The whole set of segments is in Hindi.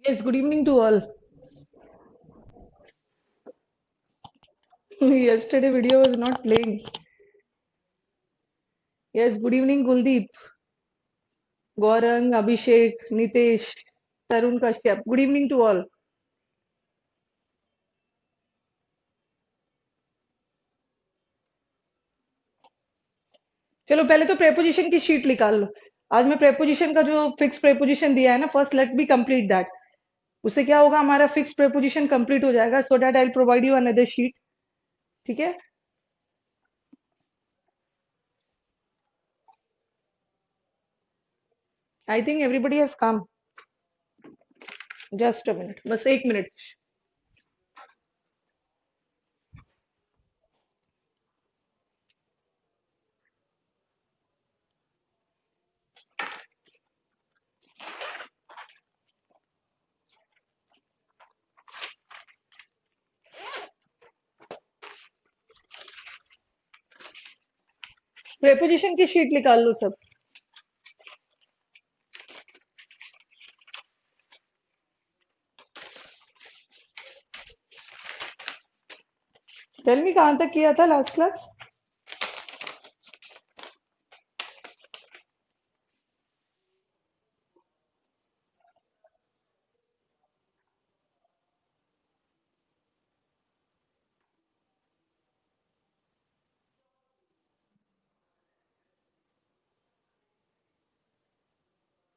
Yes, good evening to all. Yesterday video was not playing. Yes, good evening Kuldeep, Gaurang, Abhishek, Nitesh, Tarun Kashyap. Good evening to all. चलो पहले तो प्रेपोजिशन की शीट निकाल लो। आज मैं प्रेपोजिशन का जो फिक्स प्रेपोजिशन दिया है ना, first let be complete that. उससे क्या होगा, हमारा फिक्स प्रेपोजिशन कंप्लीट हो जाएगा। So that I will provide you another sheet. ठीक है। I think everybody has come. Just a minute, बस एक मिनट। प्रेपोजिशन की शीट निकाल लो सब। टेल मी कहाँ तक किया था last class.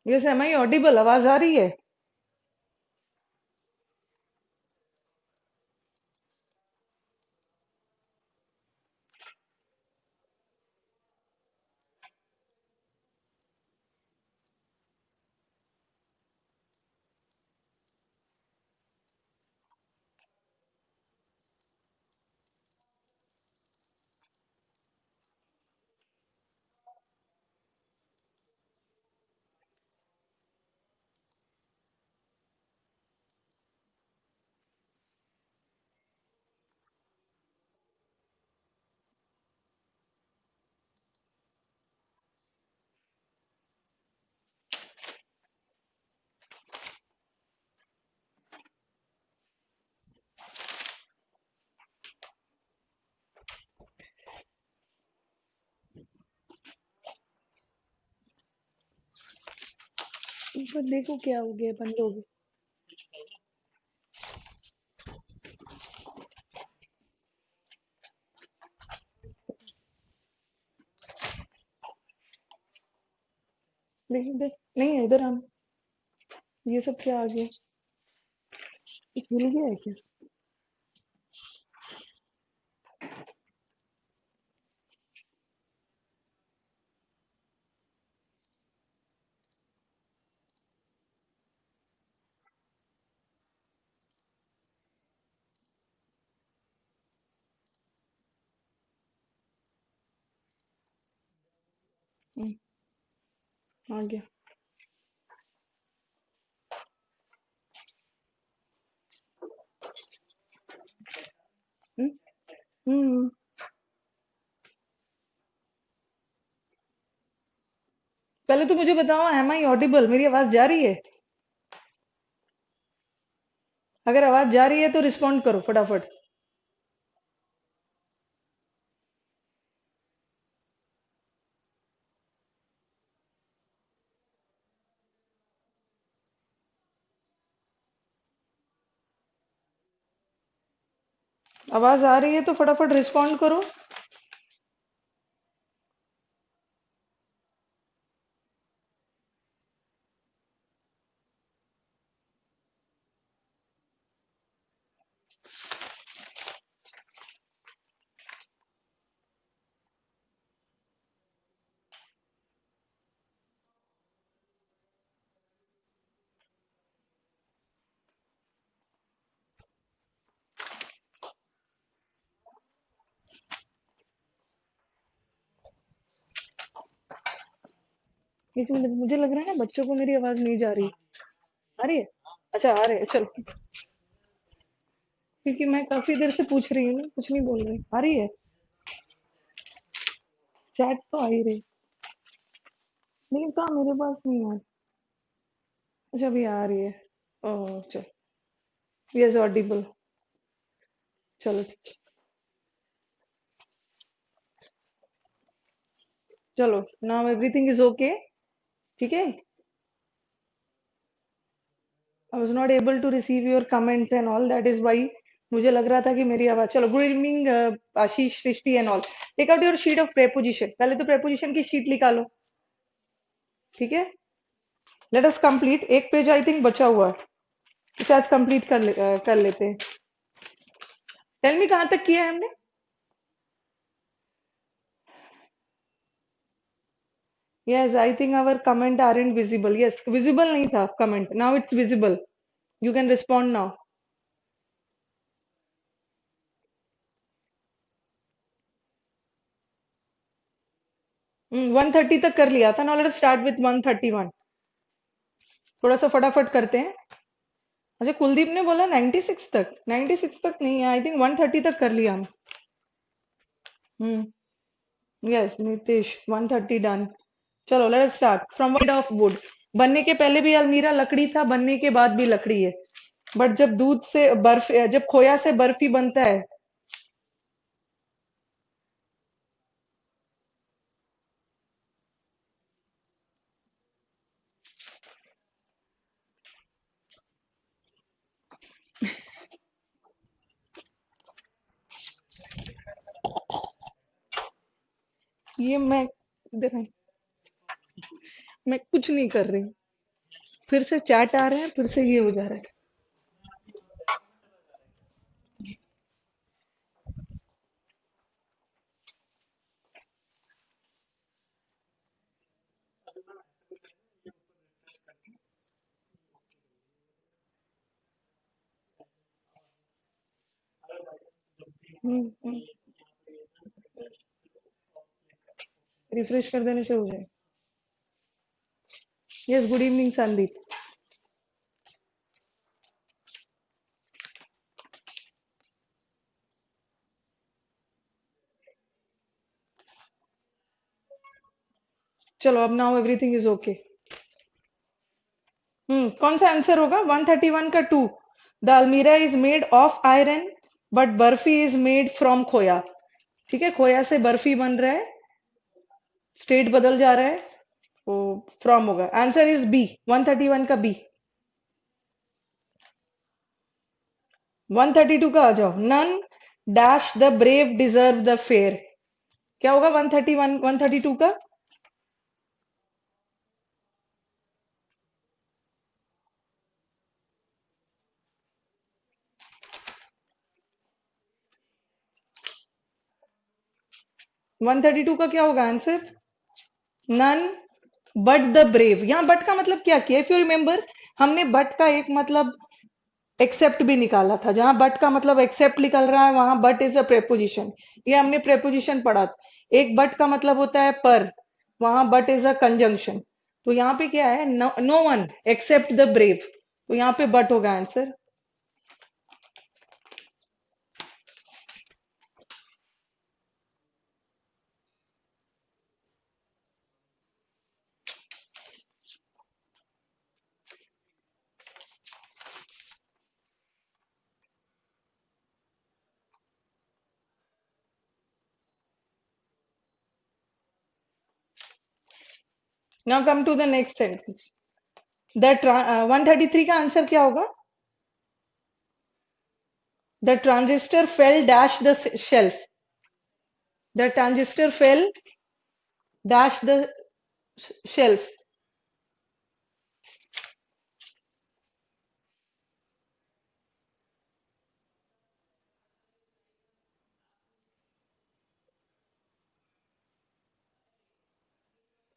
Yes, am I audible? आवाज आ रही है? ऊपर देखो क्या हो गया, बंद हो गया। नहीं इधर नहीं है, इधर आना। ये सब क्या आ गया? ये खुल गया है क्या? आ गया। हम्म। हम्म। पहले तो मुझे बताओ, एम आई ऑडिबल? मेरी आवाज जा रही है? अगर आवाज जा रही है तो रिस्पॉन्ड करो फटाफट। आवाज आ रही है तो फटाफट रिस्पॉन्ड करो। एक मिनट, मुझे लग रहा है ना बच्चों को मेरी आवाज नहीं जा रही। आ रही है? अच्छा, आ रहे हैं, चलो। क्योंकि मैं काफी देर से पूछ रही हूँ ना, कुछ नहीं बोल रही। आ रही है? चैट तो आ ही रही, लेकिन कहाँ मेरे पास नहीं आ रही। अच्छा, अभी आ रही है। चलो, यस ऑडिबल। चलो ठीक। चलो, नाउ एवरीथिंग इज ओके। ठीक है। I was not able to receive your comments and all, that is why मुझे लग रहा था कि मेरी आवाज। चलो, good evening Ashish, Srishti and all. Take out your sheet of preposition. पहले तो प्रेपोजिशन की शीट निकालो। ठीक है। Let us complete. एक पेज आई थिंक बचा हुआ है, इसे आज कंप्लीट कर लेते हैं। टेल मी कहाँ तक किया है हमने? Yes, I think our comment are invisible. Yes, visible नहीं था comment, now it's visible. You can respond now. 130 तक कर लिया था। Now let us start with 131। थोड़ा सा फटाफट करते हैं। अच्छा, कुलदीप ने बोला 96 तक। 96 तक नहीं है, आई थिंक 130 तक कर लिया हम। हम्म। Yes Nitesh, 130 done. चलो let us start from word of wood. बनने के पहले भी अलमीरा लकड़ी था, बनने के बाद भी लकड़ी है। बट जब दूध से बर्फ, जब खोया से बर्फी बनता है। ये मैं देखो, मैं कुछ नहीं कर रही। फिर से चैट आ रहे हैं, फिर से ये हो जा रहा है। रिफ्रेश कर देने से हो जाए। Yes, good evening Sandeep. चलो, अब नाउ एवरीथिंग इज ओके। कौन सा आंसर होगा? 131 का 2। द अलमीरा is made of iron but barfi is made from खोया। ठीक है, खोया से बर्फी बन रहा है, स्टेट बदल जा रहा है, तो फ्रॉम होगा। आंसर इज बी, 131 का बी। 132 का आ जाओ। None dash the brave deserve the fair. क्या होगा 131 132 का? 132 का क्या होगा answer? None but the brave. यहाँ बट का मतलब क्या किया? इफ यू रिमेम्बर, हमने बट का एक मतलब एक्सेप्ट भी निकाला था। जहां बट का मतलब एक्सेप्ट निकल रहा है, वहां बट इज अ प्रेपोजिशन। ये हमने प्रेपोजिशन पढ़ा था। एक बट का मतलब होता है पर, वहां बट इज अ कंजंक्शन। तो यहाँ पे क्या है? No one except the brave, तो यहाँ पे बट होगा answer. Now come to the next sentence. The 133 का आंसर क्या होगा? The transistor fell dash the shelf. The transistor fell dash the shelf.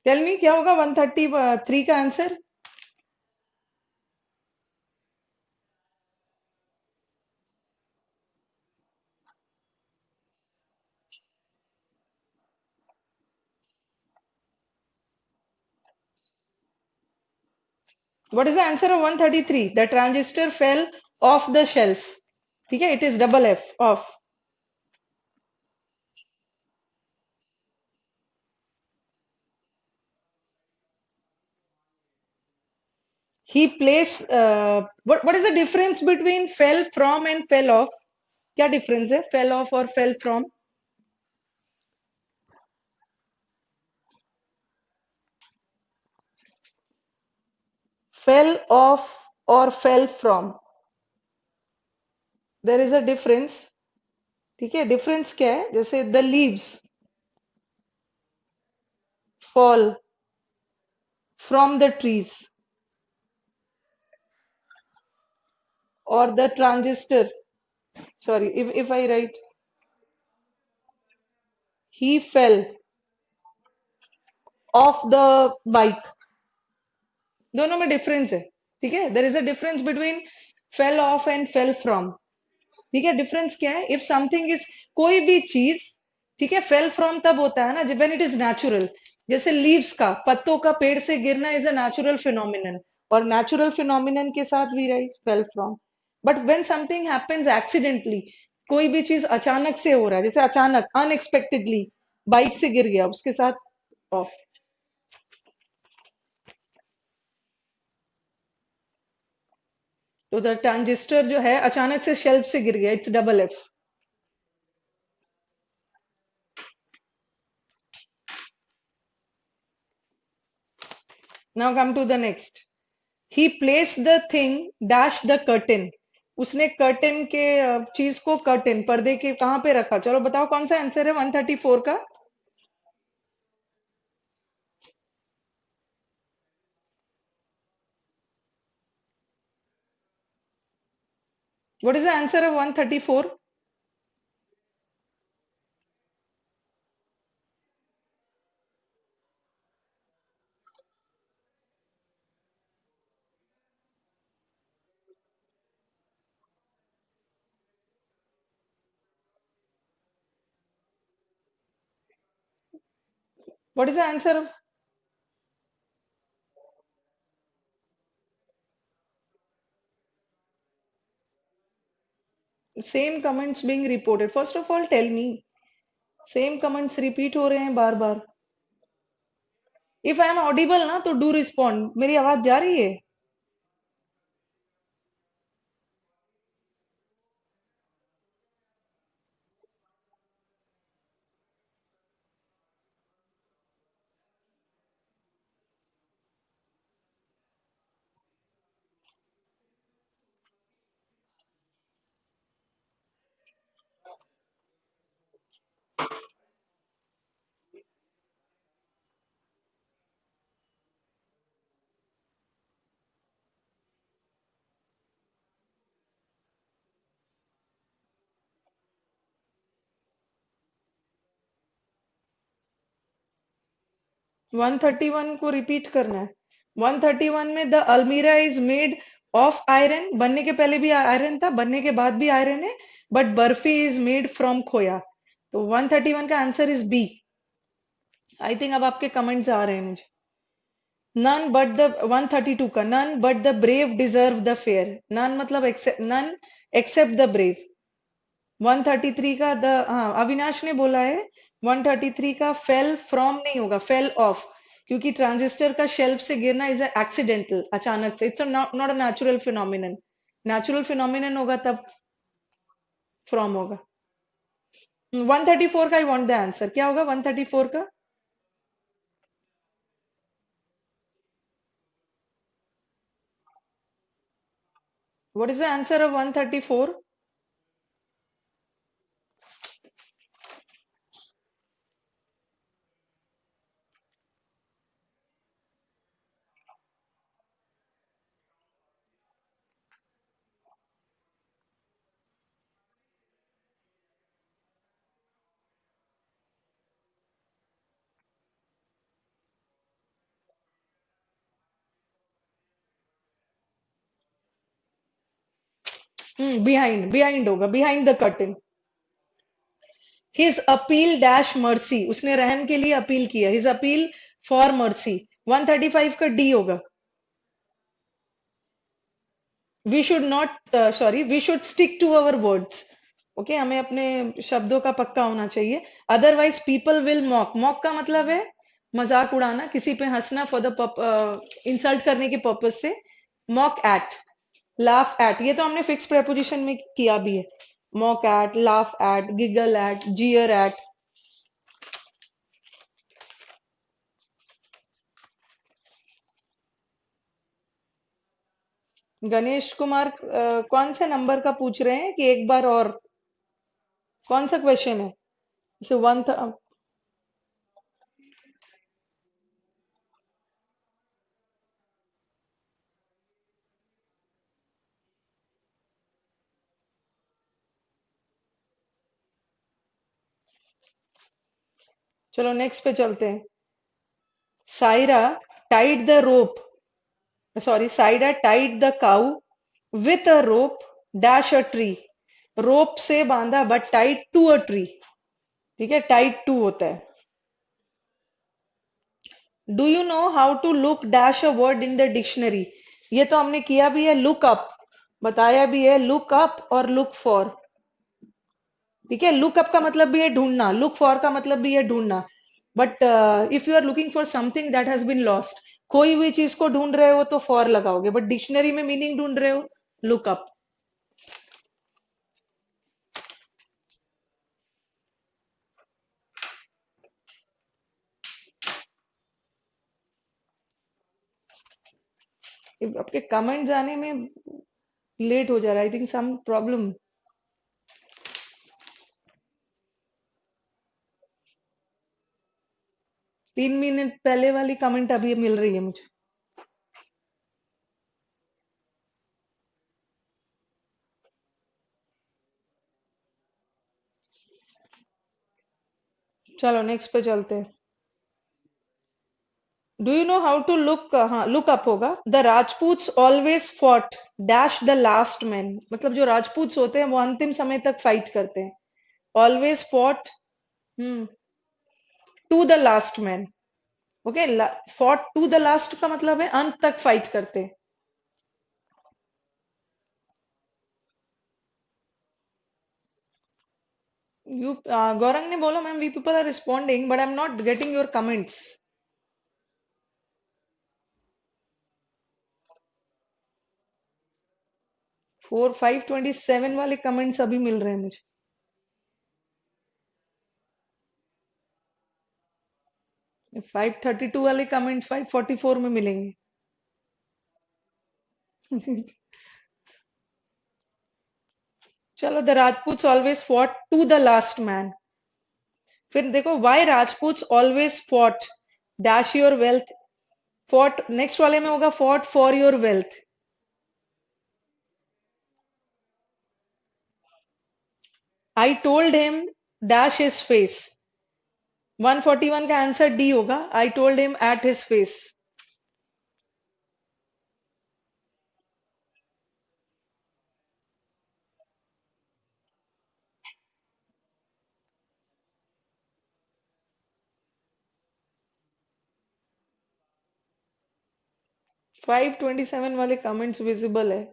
Tell me क्या होगा 133 का answer? What is the answer of 133? The transistor fell off the shelf. ठीक है, it is double F, off. He place what is the difference between fell from and fell off? क्या डिफरेंस है fell off और fell from? Fell off और fell from, there is a difference. ठीक है, डिफरेंस क्या है? जैसे the leaves fall from the trees, or the transistor, sorry, if I write he fell off the bike, दोनों में डिफरेंस है. ठीक है, there is a difference between fell off and fell from. ठीक है, डिफरेंस क्या है? इफ समथिंग इज, कोई भी चीज, ठीक है, फेल फ्रॉम तब होता है ना जब व्हेन इट इज नेचुरल. जैसे लीव्स का, पत्तों का पेड़ से गिरना इज अ नेचुरल फिनोमिनन, और नेचुरल फिनोमिनन के साथ we write fell from. But when something happens accidentally, कोई भी चीज अचानक से हो रहा है, जैसे अचानक अनएक्सपेक्टेडली बाइक से गिर गया, उसके साथ ऑफ. तो द ट्रांजिस्टर जो है अचानक से शेल्फ से गिर गया, it's double F. Now come to the next. He place the thing dash the curtain. उसने कर्टेन के चीज को, कर्टेन पर्दे के कहाँ पे रखा? चलो बताओ कौन सा आंसर है 134 का? What is the answer of 134? What is the answer? Same comments being reported. First of all tell me, same comments repeat हो रहे हैं बार बार. इफ आई एम ऑडिबल ना तो डू रिस्पॉन्ड. मेरी आवाज जा रही है? 131 को रिपीट करना है. 131 में द अलमीरा इज मेड ऑफ आयरन. बनने के पहले भी आयरन था, बनने के बाद भी आयरन है, but barfi is made from khoya. तो 131 का answer is B. I think अब आपके कमेंट्स आ रहे हैं मुझे. नन बट द 132 का, none but the brave deserve the fair. None मतलब नन एक्सेप्ट द ब्रेव. 133 का द, हाँ अविनाश ने बोला है 133 का फेल फ्रॉम नहीं होगा, फेल ऑफ, क्योंकि ट्रांजिस्टर का शेल्फ से गिरना इज एक्सीडेंटल, अचानक से. It's not a natural phenomenon. Natural phenomenon होगा तब फ्रॉम होगा. 134 का आई वांट द आंसर. क्या होगा 134 का? What is the answer of 134? Behind, behind होगा, behind the curtain. His appeal dash mercy. उसने रहम के लिए अपील किया. His appeal for mercy. 135 का डी होगा. We should not, sorry, we should stick to our words. Okay, हमें अपने शब्दों का पक्का होना चाहिए. Otherwise people will mock. Mock का मतलब है मजाक उड़ाना, किसी पे हंसना फॉर द इंसल्ट करने के पर्पज से. मॉक एट, लाफ एट, ये तो हमने फिक्स प्रेपोजिशन में किया भी है। Mock at, laugh at, giggle at, jeer at. Ganesh Kumar कौन से नंबर का पूछ रहे हैं कि एक बार और कौन सा क्वेश्चन है? सो वन चलो नेक्स्ट पे चलते हैं। Saira tied the rope, sorry, Saida tied the cow with a rope dash a tree। Rope से बांधा but tied to a tree. ठीक है, टाइड टू होता है। Do you know how to look dash a word in the dictionary? ये तो हमने किया भी है, लुक अप बताया भी है, लुक अप और लुक फॉर। ठीक है, लुक अप का मतलब भी है ढूंढना, लुक फॉर का मतलब भी है ढूंढना। But if you are looking for something that has been lost, कोई हुई चीज को ढूंढ रहे हो तो फॉर लगाओगे, बट डिक्शनरी में मीनिंग ढूंढ रहे हो, लुक अप। आपके कमेंट्स आने में लेट हो जा रहा है, I think some problem. 3 minute पहले वाली कमेंट अभी मिल रही है मुझे। चलो नेक्स्ट पे चलते हैं। Do you know how to look, हाँ लुक अप होगा। The Rajputs always fought dash the last man, मतलब जो राजपूत्स होते हैं वो अंतिम समय तक फाइट करते हैं। Always fought to the last man. Okay, fought to the last का मतलब है अंत तक फाइट करते हैं। यू गौरंग ने बोला ma'am we people are responding but I am not getting your comments. 527 वाले कमेंट्स अभी मिल रहे हैं मुझे। 532 वाले कमेंट्स 544 में मिलेंगे। चलो, the Rajputs always fought to the last man. फिर देखो, why Rajputs always fought dash your wealth. Fought next वाले में होगा fought for your wealth. I told him dash his face. 141 का आंसर डी होगा, I told him at his face. 527 वाले कमेंट्स विजिबल है।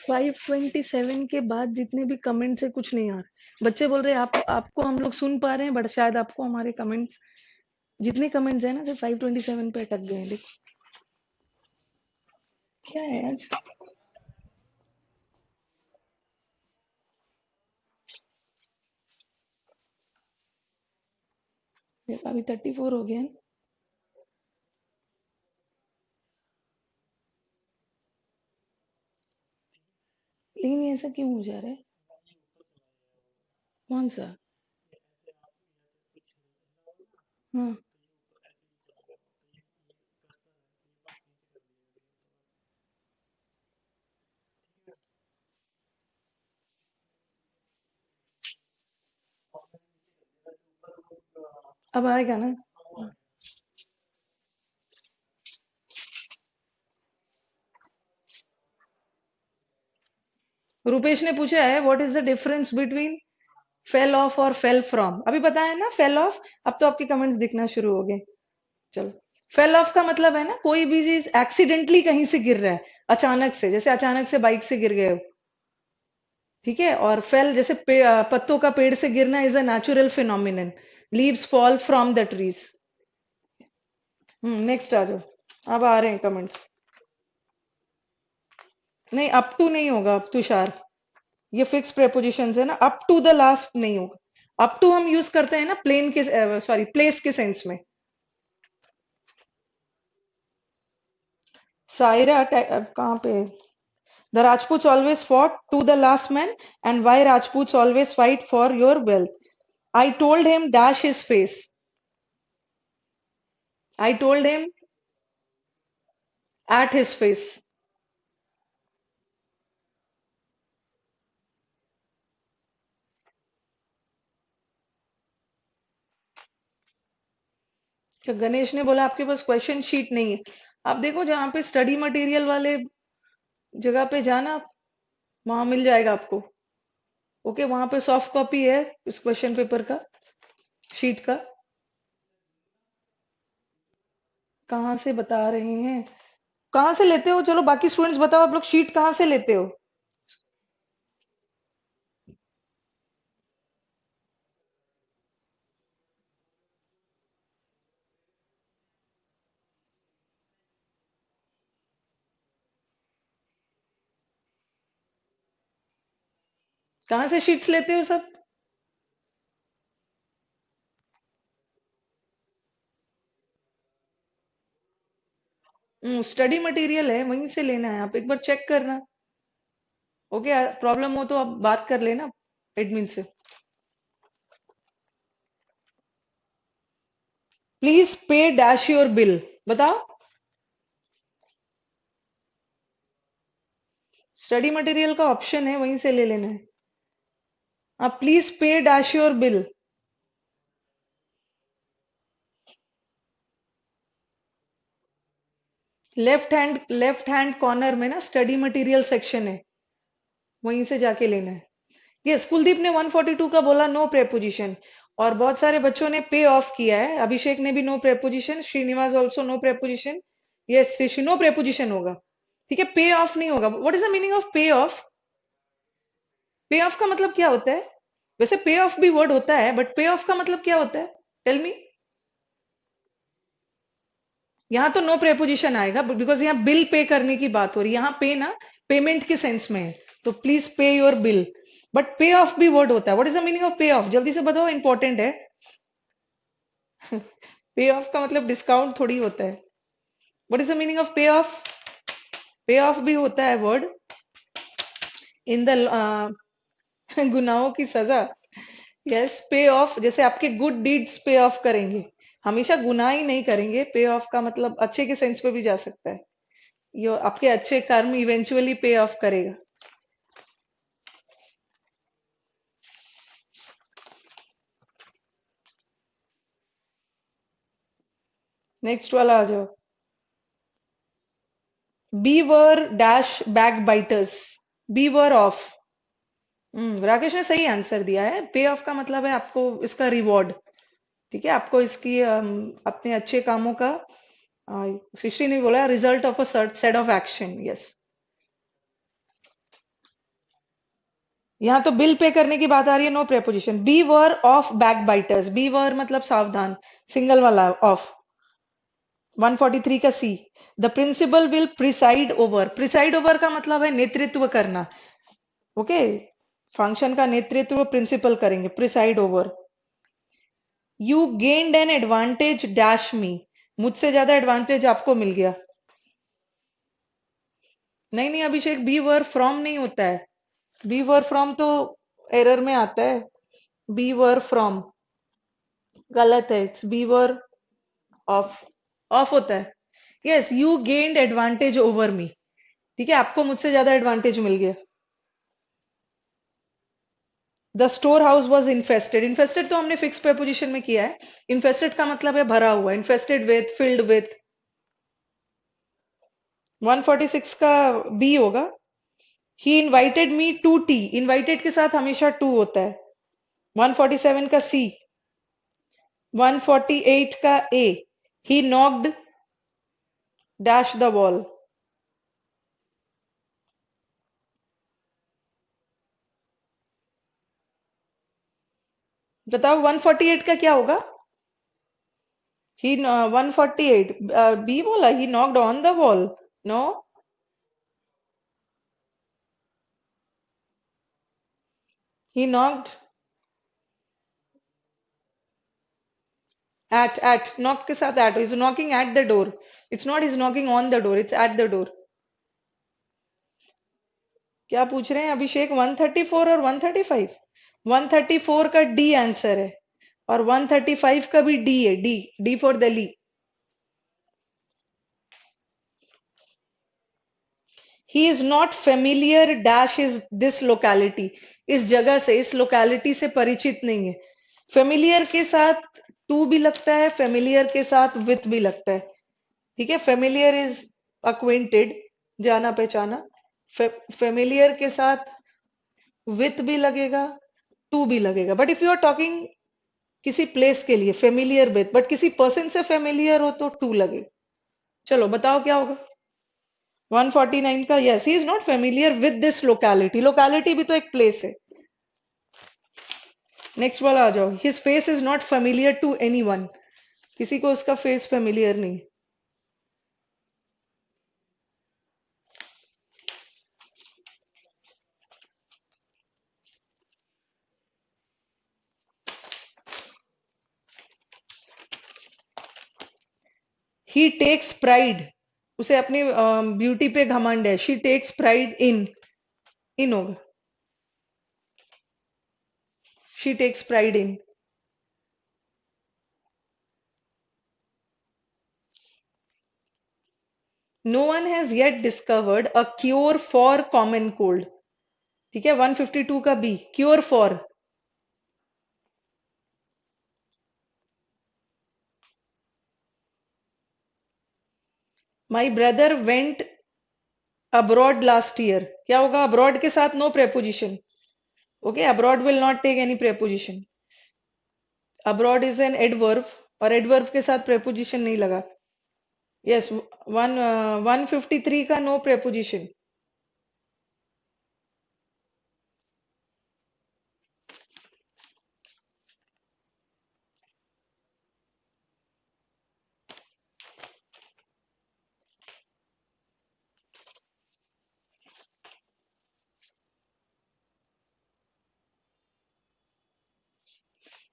फाइव ट्वेंटी सेवन के बाद जितने भी कमेंट्स है कुछ नहीं आ रहा। बच्चे बोल रहे हैं आप आपको हम लोग सुन पा रहे हैं, बट शायद आपको हमारे कमेंट्स, जितने कमेंट्स है ना सिर्फ 527 पे अटक गए हैं। देखो क्या है आज। देखो, अभी 34 हो गया है। लेकिन ये ऐसा क्यों हो जा रहा है? कौन सा? हाँ। अब आएगा ना? रुपेश ने पूछा है what is the difference between fell off और फेल फ्रॉम। अभी बताया ना फेल ऑफ। अब तो आपके कमेंट्स दिखना शुरू हो गए। चलो। फेल ऑफ का मतलब है ना कोई भी चीज एक्सीडेंटली कहीं से गिर रहा है, अचानक से, जैसे अचानक से बाइक से गिर गए हो। ठीक है। और फेल जैसे पत्तों का पेड़ से गिरना is a natural phenomenon. Leaves fall from the trees. Next आ जाओ। अब आ रहे हैं कमेंट्स। नहीं, अप टू नहीं होगा अब तुषार। ये फिक्स प्रेपोजिशन है ना, अप टू द लास्ट नहीं होगा। अप टू हम यूज करते हैं ना प्लेन के, सॉरी, प्लेस के सेंस में। सायरा कहाँ पे? The Rajput always fought to the last man and why Rajput always fight for your wealth. I told him dash his face. I told him at his face. तो गणेश ने बोला आपके पास क्वेश्चन शीट नहीं है। आप देखो जहां पे स्टडी मटेरियल वाले जगह पे जाना, वहां मिल जाएगा आपको। ओके, वहां पे सॉफ्ट कॉपी है इस क्वेश्चन पेपर का, शीट का। कहाँ से बता रहे हैं? कहाँ से लेते हो? चलो बाकी स्टूडेंट्स बताओ, आप लोग शीट कहाँ से लेते हो? कहाँ से शीट्स लेते हो सब? स्टडी मटेरियल है, वहीं से लेना है। आप एक बार चेक करना। ओके, प्रॉब्लम हो तो आप बात कर लेना एडमिन से। Please pay dash your bill. बताओ। स्टडी मटेरियल का ऑप्शन है, वहीं से ले लेना है। आप please pay dash your bill. Left hand corner में ना स्टडी मटेरियल सेक्शन है, वहीं से जाके लेना है। यस, कुलदीप ने 142 का बोला नो प्रेपोजिशन। और बहुत सारे बच्चों ने पे ऑफ किया है। अभिषेक ने भी no preposition, Srinivas also no preposition. Yes Rishi, no preposition होगा। ठीक है, पे ऑफ नहीं होगा। What is the meaning of pay off? Pay off का मतलब क्या होता है? वैसे पे ऑफ भी वर्ड होता है, बट पे ऑफ का मतलब क्या होता है? Tell me. यहाँ तो नो प्रेपोजिशन आएगा बिकॉज यहाँ बिल पे करने की बात हो रही है। यहाँ पे ना पेमेंट के सेंस में है, तो please pay your bill. But पे ऑफ भी वर्ड होता है। What is the meaning of pay of? जल्दी से बताओ, इंपॉर्टेंट है। पे ऑफ का मतलब डिस्काउंट थोड़ी होता है। What is the meaning of pay off? Pay of भी होता है वर्ड इन द गुनाहों की सजा। यस, पे ऑफ जैसे आपके गुड डीड्स पे ऑफ करेंगे। हमेशा गुनाह ही नहीं करेंगे। पे ऑफ का मतलब अच्छे के सेंस पे भी जा सकता है। यो आपके अच्छे कर्म इवेंचुअली पे ऑफ करेगा। नेक्स्ट वाला आ जाओ। Beware dash backbiters. Beware of. Rakesh ने सही आंसर दिया है। पे ऑफ का मतलब है आपको इसका रिवॉर्ड। ठीक है, आपको इसकी अपने अच्छे कामों का, सृष्टि ने बोला result of a set of action. Yes. यहाँ तो बिल पे करने की बात आ रही है, no preposition. Beware of backbiters. Beware मतलब सावधान, सिंगल वाला ऑफ। 143 का C. The principal will preside over. Preside over का मतलब है नेतृत्व करना। ओके, फंक्शन का नेतृत्व प्रिंसिपल करेंगे, preside over. You gained an advantage dash मी। मुझसे ज्यादा एडवांटेज आपको मिल गया। नहीं नहीं अभिषेक, बी वर फ्रॉम नहीं होता है। बी वर फ्रॉम तो एरर में आता है। बी वर फ्रॉम गलत है, it's beware of. Of होता है। Yes, you gained advantage over me. ठीक है, आपको मुझसे ज्यादा एडवांटेज मिल गया। The store house was infested. Infested तो हमने फिक्स प्रेपोजिशन में किया है। इन्फेस्टेड का मतलब है भरा हुआ, इन्फेस्टेड विथ, फिल्ड विथ। 146 का बी होगा। He invited me to tea. Invited के साथ हमेशा टू होता है। 147 का सी। 148 का A. He knocked dash the wall. बताओ 148 का क्या होगा? ही 148 बी बोला, he knocked on the wall. No, he knocked at knock के साथ at, is knocking at the door. It's not is knocking on the door, it's at the door. क्या पूछ रहे हैं अभिषेक? 134 और 135। 134 का डी आंसर है और 135 का भी डी है। D, D for Delhi. He is not familiar dash is this locality. इस जगह से, इस लोकेलिटी से परिचित नहीं है। फेमिलियर के साथ टू भी लगता है, फेमिलियर के साथ विथ भी लगता है। ठीक है, फेमिलियर इज अक्वेंटेड, जाना पहचाना। फेमिलियर के साथ विथ भी लगेगा, टू भी लगेगा। But if you are talking किसी प्लेस के लिए, फेमिलियर विथ, बट किसी पर्सन से फेमिलियर हो तो टू लगेगा। चलो बताओ क्या होगा? 149 का yes, he is not familiar with this locality. Locality भी तो एक प्लेस है। नेक्स्ट वाला आ जाओ। His face is not familiar to anyone. किसी को उसका फेस फेमिलियर नहीं। He takes pride. उसे अपनी ब्यूटी पे घमंड है। She takes pride in. In होगा। She takes pride in. No one has yet discovered a cure for common cold. ठीक है, 152 का B, cure for. My brother went abroad last year. क्या होगा? अब्रॉड के साथ no preposition. Okay, abroad will not take any preposition. Abroad is an adverb और एडवर्ब के साथ प्रेपोजिशन नहीं लगा। यस, 153 का नो प्रेपोजिशन।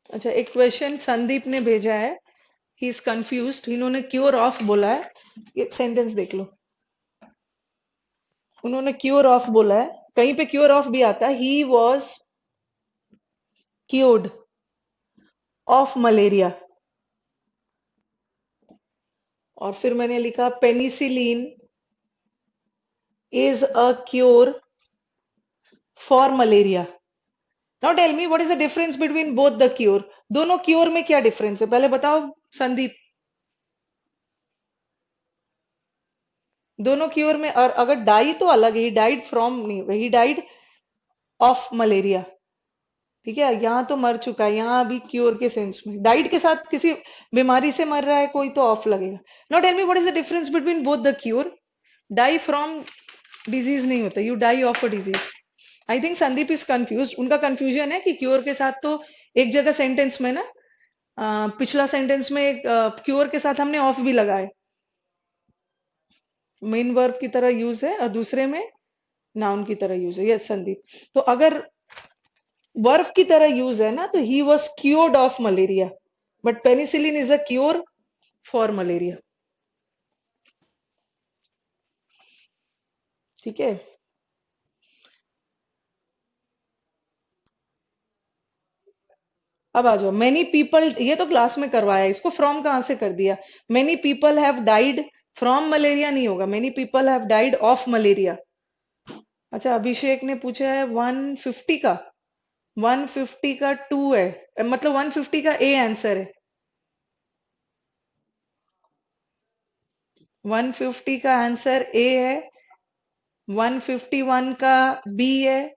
अच्छा, एक क्वेश्चन संदीप ने भेजा है। He is confused. इन्होंने क्योर ऑफ बोला है। ये सेंटेंस देख लो। उन्होंने क्योर ऑफ बोला है। कहीं पे क्योर ऑफ भी आता है। He was cured of malaria. और फिर मैंने लिखा penicillin is a cure for malaria. Now tell me what is the difference between both the cure. दोनों क्योर में क्या डिफरेंस है पहले बताओ संदीप। दोनों क्योर में, और अगर डाई तो अलग है, ही डाइड फ्रॉम नहीं, ही डाइड ऑफ मलेरिया। ठीक है, यहाँ तो मर चुका है, यहाँ अभी क्योर के सेंस में। डाइड के साथ किसी बीमारी से मर रहा है कोई तो ऑफ लगेगा। Now tell me what is the difference between both the cure. Die from disease नहीं होता, you die of a disease. I think Sandeep is confuse. उनका कंफ्यूजन है कि क्योर के साथ तो एक जगह सेंटेंस में ना, पिछला सेंटेंस में क्योर के साथ हमने ऑफ भी लगाए, मेन वर्ब की तरह यूज है, और दूसरे में नाउन की तरह यूज है। यस संदीप, तो अगर वर्ब की तरह यूज है ना, तो ही was cured of malaria, but penicillin is a cure for malaria. ठीक है, अब आ जाओ, मेनी पीपल, ये तो क्लास में करवाया, इसको फ्रॉम कहाँ से कर दिया? Many people have died from malaria नहीं होगा, many people have died of malaria. अच्छा, अभिषेक ने पूछा है 150 का, 150 का टू है, मतलब 150 का ए आंसर है, 150 का आंसर ए है, 151 का बी है,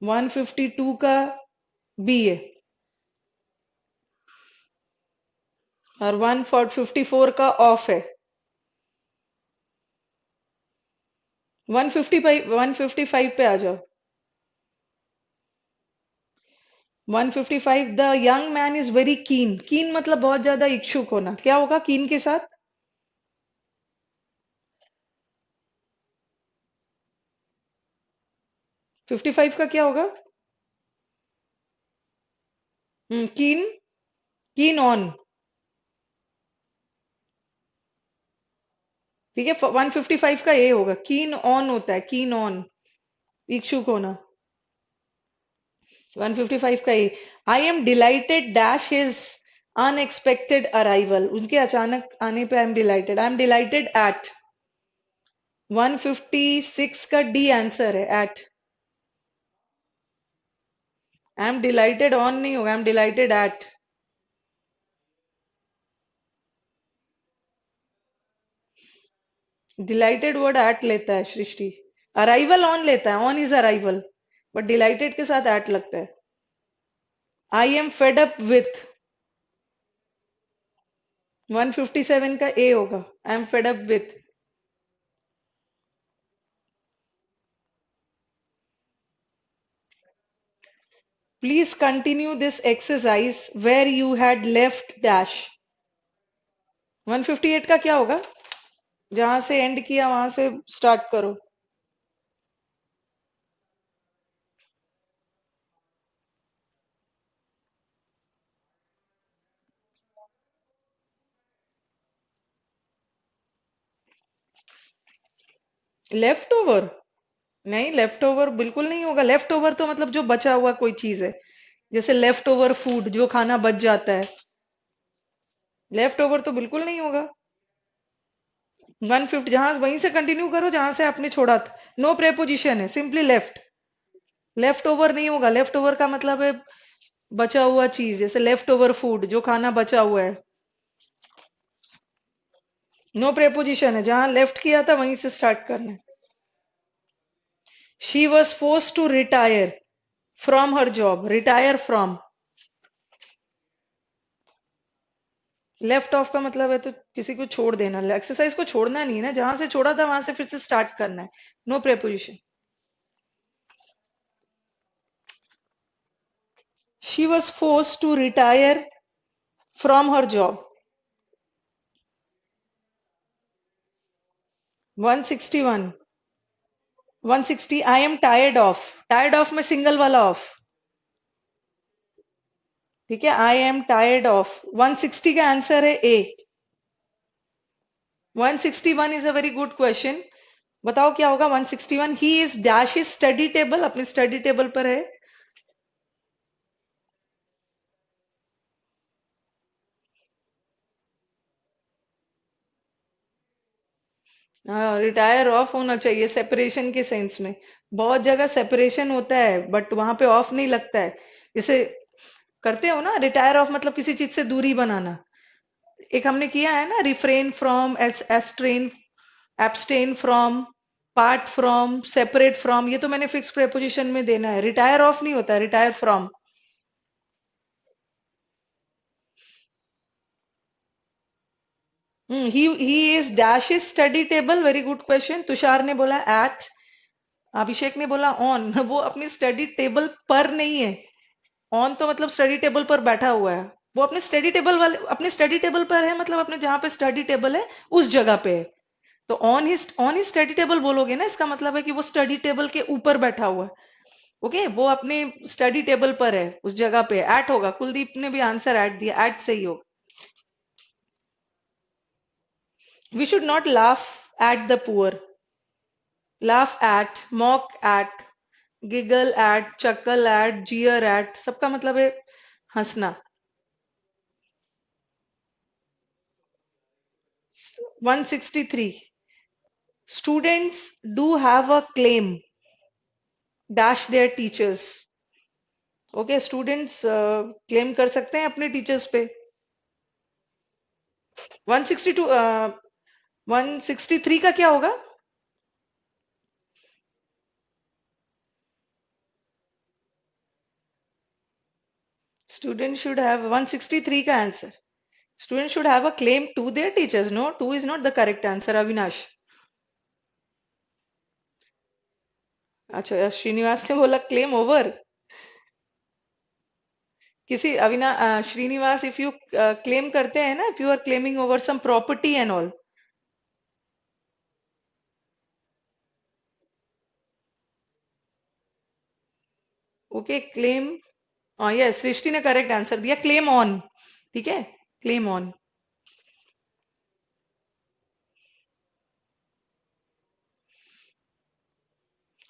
152 का बी है, और 154 का ऑफ है। 155, 155 पे आ जाओ। 155, the young man is very keen, कीन मतलब बहुत ज्यादा इच्छुक होना, क्या होगा कीन के साथ? 55 का क्या होगा? कीन, कीन ऑन, ठीक है, 155 का ये होगा, कीन ऑन होता है, कीन ऑन, इच्छुक होना। 155 का ये, I am delighted dash his unexpected arrival, उनके अचानक आने पे I am delighted, I am delighted at. 156 का डी आंसर है, at. I am delighted on नहीं होगा, I am delighted at. Delighted word at लेता है सृष्टि, अराइवल ऑन लेता है, on is arrival, but delighted के साथ एट लगता है। I am fed up with, 157 का ए होगा, I am fed up with. Please continue this exercise where you had left dash. 158 का क्या होगा? जहां से एंड किया वहां से स्टार्ट करो। Left over? नहीं, लेफ्ट ओवर बिल्कुल नहीं होगा, लेफ्ट ओवर तो मतलब जो बचा हुआ कोई चीज है, जैसे लेफ्ट ओवर फूड, जो खाना बच जाता है, लेफ्ट ओवर तो बिल्कुल नहीं होगा। 150 जहां, वहीं से कंटिन्यू करो जहां से आपने छोड़ा था, नो प्रेपोजिशन है, सिंपली लेफ्ट। लेफ्ट ओवर नहीं होगा, लेफ्ट ओवर का मतलब है बचा हुआ चीज, जैसे लेफ्ट ओवर फूड, जो खाना बचा हुआ है, नो प्रेपोजिशन है, जहां लेफ्ट किया था वहीं से स्टार्ट करना है। She was force to retire from her job, retire from, left off का मतलब है तो किसी को छोड़ देना, एक्सरसाइज को छोड़ना नहीं है ना, जहां से छोड़ा था वहां से फिर से स्टार्ट करना है, no preposition. She was force to retire from her job. 161, 160, I am tired of, tired of में सिंगल वाला ऑफ, ठीक है, आई एम टायर्ड ऑफ। 160 का आंसर है ए। 161 is a very good question, बताओ क्या होगा 161? He is dash is study table, अपने स्टडी टेबल पर है। रिटायर ऑफ होना चाहिए सेपरेशन के सेंस में, बहुत जगह सेपरेशन होता है बट वहां पे ऑफ नहीं लगता है, जैसे करते हो ना रिटायर ऑफ, मतलब किसी चीज से दूरी बनाना। एक हमने किया है ना, refrain from, restrain, abstain from, part from, separate from, ये तो मैंने फिक्स प्रेपोजिशन में देना है, रिटायर ऑफ नहीं होता, retire from. He is dash is study table, very good question, Tushar ने बोला एट, अभिषेक ने बोला ऑन, वो अपनी स्टडी टेबल पर नहीं है, ऑन तो मतलब स्टडी टेबल पर बैठा हुआ है, वो अपने स्टडी टेबल वाले, अपने स्टडी टेबल पर है, मतलब अपने जहां पे स्टडी टेबल है उस जगह पे है, तो ऑन ही स्टडी टेबल बोलोगे ना, इसका मतलब है कि वो स्टडी टेबल के ऊपर बैठा हुआ है। ओके, वो अपने स्टडी टेबल पर है, उस जगह पे एट होगा, कुलदीप ने भी आंसर एट दिया, एट सही होगा। We should not laugh at the poor, laugh at, mock at, giggle at, chuckle at, jeer at, सबका मतलब है हंसना। 163, students do have a claim dash their teachers। Okay, students claim कर सकते हैं अपने टीचर्स पे। 162, 163 का क्या होगा? स्टूडेंट शुड हैव, 163 का आंसर, student should have a claim to their teachers. No, to is not the correct answer Avinash. अच्छा, श्रीनिवास ने बोला क्लेम ओवर। किसी श्रीनिवास, इफ यू क्लेम करते हैं ना, if you are claiming over some property and all. Okay, claim, yes, Srishti ने करेक्ट आंसर दिया, क्लेम ऑन। ठीक है, क्लेम ऑन।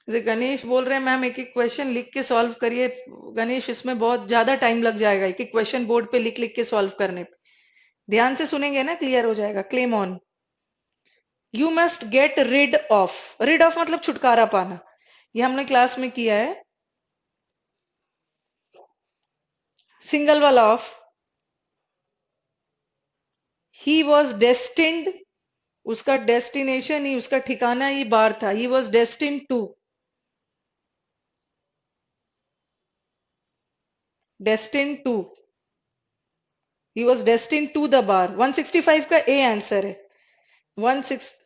जैसे गणेश बोल रहे हैं मैम एक एक क्वेश्चन लिख के सॉल्व करिए। गणेश, इसमें बहुत ज्यादा टाइम लग जाएगा एक एक क्वेश्चन बोर्ड पे लिख लिख के सॉल्व करने पे। ध्यान से सुनेंगे ना, क्लियर हो जाएगा। Claim on, you must get rid of. Rid of मतलब छुटकारा पाना, ये हमने क्लास में किया है। सिंगल वाला ऑफ, ही वॉज डेस्टिन्ड, उसका डेस्टिनेशन ही, उसका ठिकाना ही बार था। He was destined to, destined to, he was destined to the bar. 165 का ए आंसर है। 16,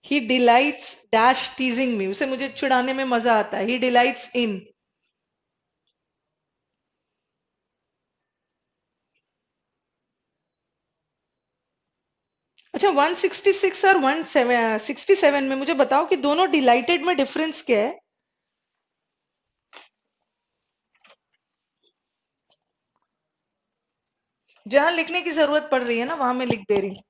ही डिलाइट्स डैश टीजिंग मी, उसे मुझे चिढ़ाने में मजा आता है। ही डिलाइट्स इन। अच्छा, 166 और 167 में मुझे बताओ कि दोनों डिलाइटेड में डिफरेंस क्या है? जहां लिखने की जरूरत पड़ रही है ना, वहां मैं लिख दे रही हूँ।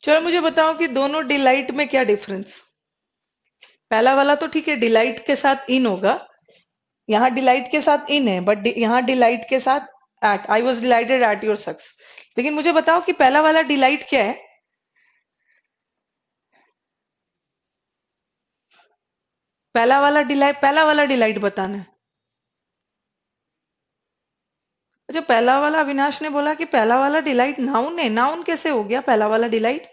चलो मुझे बताओ कि दोनों डिलाइट में क्या डिफरेंस। पहला वाला तो ठीक है, डिलाइट के साथ इन होगा। यहाँ डिलाइट के साथ इन है, बट यहाँ डिलाइट के साथ at. I was delighted at your success. लेकिन मुझे बताओ कि पहला वाला डिलाइट क्या है? पहला वाला डिलाइट बताना है। अच्छा, पहला वाला अविनाश ने बोला कि पहला वाला डिलाइट नाउन है। नाउन कैसे हो गया पहला वाला डिलाइट?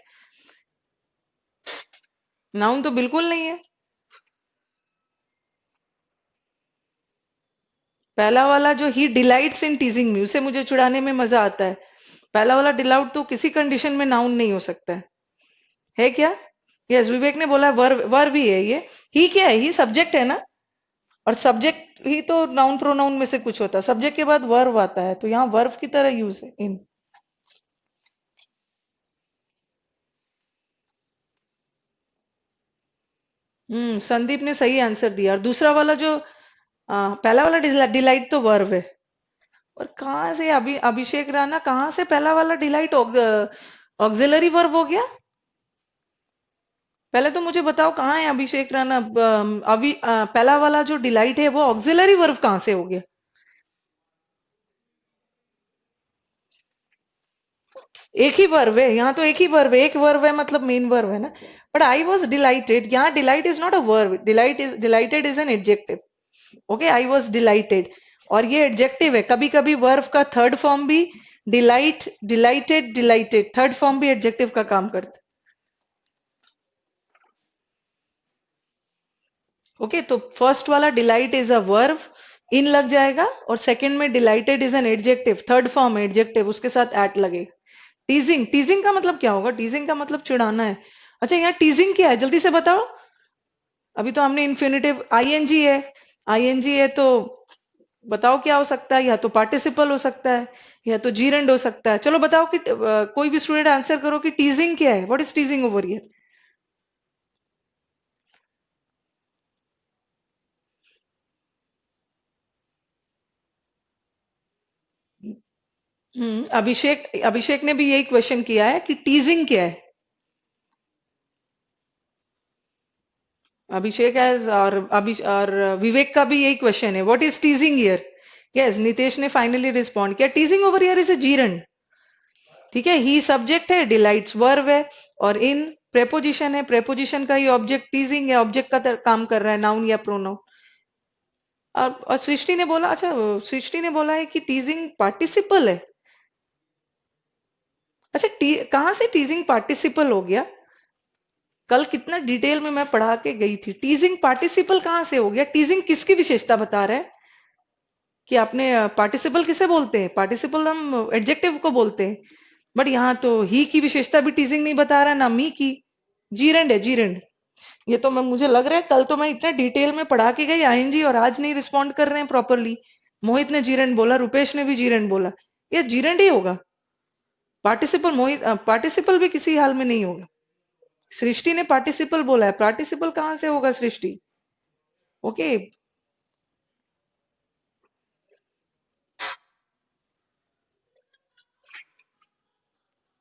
नाउन तो बिल्कुल नहीं है। पहला वाला जो ही डिलाइट्स इन टीजिंग मी, उसे मुझे चिढ़ाने में मजा आता है, पहला वाला डिलाउट तो किसी कंडीशन में नाउन नहीं हो सकता है क्या? यस, विवेक ने बोला वर्ब, वर्ब ही है ये। ही क्या है? ही सब्जेक्ट है ना, और सब्जेक्ट ही तो नाउन प्रोनाउन में से कुछ होता है। सब्जेक्ट के बाद वर्ब आता है, तो यहाँ वर्ब की तरह यूज है इन। संदीप ने सही आंसर दिया। और दूसरा वाला जो पहला वाला डिलाइट तो वर्ब है। और कहाँ से अभिषेक राणा, कहाँ से पहला वाला डिलाइट ऑक्सिलरी वर्ब हो गया? पहले तो मुझे बताओ कहाँ है अभिषेक राणा। पहला वाला जो डिलाइट है वो ऑक्सिलरी वर्ब कहाँ से हो गया? एक ही वर्ब है यहाँ, तो एक ही वर्ब है, एक वर्ब है मतलब मेन वर्ब है ना। बट आई वॉज डिलाइटेड, यहाँ delight is not a verb, dilated is an adjective. Okay, I was dilated, और ये एडजेक्टिव है। कभी कभी वर्ब का थर्ड फॉर्म भी delight, dilated, dilated, third form भी एडजेक्टिव का काम करता है। ओके, तो फर्स्ट वाला डिलाइट इज अ वर्ब, इन लग जाएगा। और सेकंड में dilated is an adjective, third form adjective, उसके साथ एट लगेगा। टीजिंग, टीजिंग का मतलब क्या होगा? टीजिंग का मतलब चिढ़ाना है। अच्छा, यहाँ टीजिंग क्या है जल्दी से बताओ। अभी तो हमने इन्फिनेटिव आईएनजी है, आईएनजी है तो बताओ क्या हो सकता है, या तो पार्टिसिपल हो सकता है या तो जीरेंड हो सकता है। चलो बताओ कि कोई भी स्टूडेंट आंसर करो कि टीजिंग क्या है, what is teasing over here. Abhishek Abhishek ने भी यही क्वेश्चन किया है कि टीजिंग क्या है। अभिषेक है और विवेक का भी यही क्वेश्चन है, what is टीजिंग here. Yes, Nitesh ने फाइनली रिस्पॉन्ड किया, टीजिंग over here is a gerund. ठीक है, ही सब्जेक्ट है, डिलाइट्स वर्ब है, और इन प्रेपोजिशन है, प्रेपोजिशन का ही ऑब्जेक्ट टीजिंग है, ऑब्जेक्ट का काम कर रहा है, नाउन या प्रोनाउन। और सृष्टि ने बोला, अच्छा सृष्टि ने बोला है कि टीजिंग पार्टिसिपल है। अच्छा, कहाँ से टीजिंग पार्टिसिपल हो गया। कल कितना डिटेल में मैं पढ़ा के गई थी, टीजिंग पार्टिसिपल कहाँ से हो गया। टीजिंग किसकी विशेषता बता रहा है कि आपने पार्टिसिपल किसे बोलते हैं, पार्टिसिपल हम एडजेक्टिव को बोलते हैं, बट यहाँ तो ही की विशेषता भी टीजिंग नहीं बता रहा, ना मी की। जीरेंड है, जीरेंड। ये तो मुझे लग रहा है कल तो मैं इतना डिटेल में पढ़ा के गई आईएनजी, और आज नहीं रिस्पॉन्ड कर रहे हैं प्रॉपरली। मोहित ने जीरेंड बोला, रुपेश ने भी जीरेंड बोला, ये जीरेंड ही होगा। पार्टिसिपल मोहित, पार्टिसिपल भी किसी हाल में नहीं होगा। सृष्टि ने पार्टिसिपल बोला है, पार्टिसिपल कहां से होगा सृष्टि। ओके।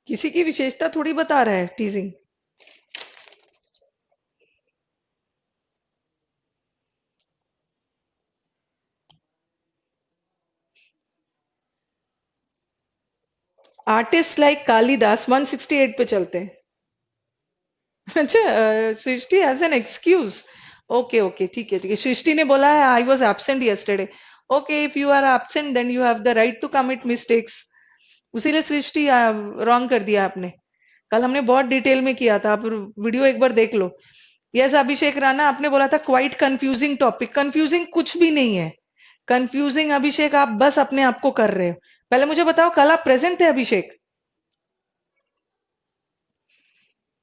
किसी की विशेषता थोड़ी बता रहा है टीजिंग। आर्टिस्ट लाइक कालिदास 168 पे चलते हैं। अच्छा, Srishti as an excuse. Okay okay, ठीक है, सृष्टि ने बोला है I was absent yesterday. Okay, if you are absent then you have the right to commit mistakes. उसीलिए सृष्टि रॉन्ग कर दिया आपने। कल हमने बहुत डिटेल में किया था, आप वीडियो एक बार देख लो। यस अभिषेक राणा, आपने बोला था क्वाइट कंफ्यूजिंग टॉपिक, कंफ्यूजिंग कुछ भी नहीं है। कंफ्यूजिंग अभिषेक आप बस अपने आप को कर रहे हो। पहले मुझे बताओ कल आप प्रेजेंट थे अभिषेक।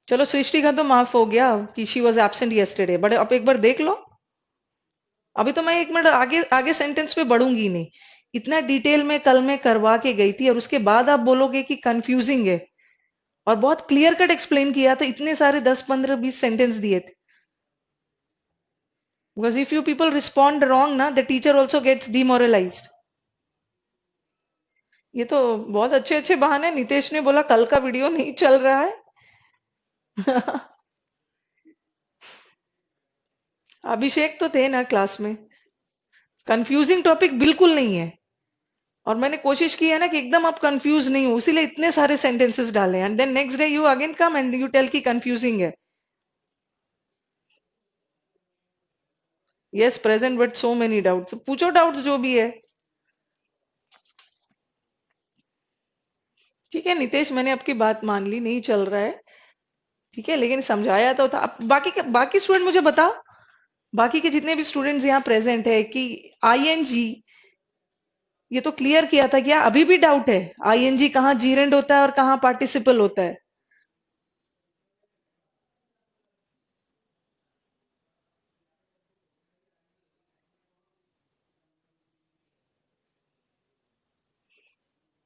चलो सृष्टि का तो माफ हो गया कि she was absent yesterday, but आप एक बार देख लो। अभी तो मैं एक मिनट आगे आगे सेंटेंस पे बढ़ूंगी नहीं। इतना डिटेल में कल मैं करवा के गई थी, और उसके बाद आप बोलोगे कि कंफ्यूजिंग है। और बहुत क्लियर कट एक्सप्लेन किया था, इतने सारे 10 15 20 सेंटेंस दिए थे। Because if you people respond wrong ना, द टीचर ऑल्सो गेट्स डिमोरलाइज्ड। ये तो बहुत अच्छे अच्छे बहाने। नितेश ने बोला कल का वीडियो नहीं चल रहा है। अभिषेक तो थे ना क्लास में। कंफ्यूजिंग टॉपिक बिल्कुल नहीं है। और मैंने कोशिश की है ना कि एकदम आप कंफ्यूज नहीं हो, इसीलिए इतने सारे सेंटेंसेस डाले, and then next day you again come and you tell की कंफ्यूजिंग है। Yes present but so many doubts, पूछो डाउट्स जो भी है। ठीक है नितेश, मैंने आपकी बात मान ली, नहीं चल रहा है। ठीक है, लेकिन समझाया तो था। अब बाकी स्टूडेंट मुझे बताओ, बाकी के जितने भी स्टूडेंट्स यहाँ प्रेजेंट है कि आईएनजी, ये तो क्लियर किया था, क्या अभी भी डाउट है आईएनजी कहाँ जीरेंड होता है और कहाँ पार्टिसिपल होता है।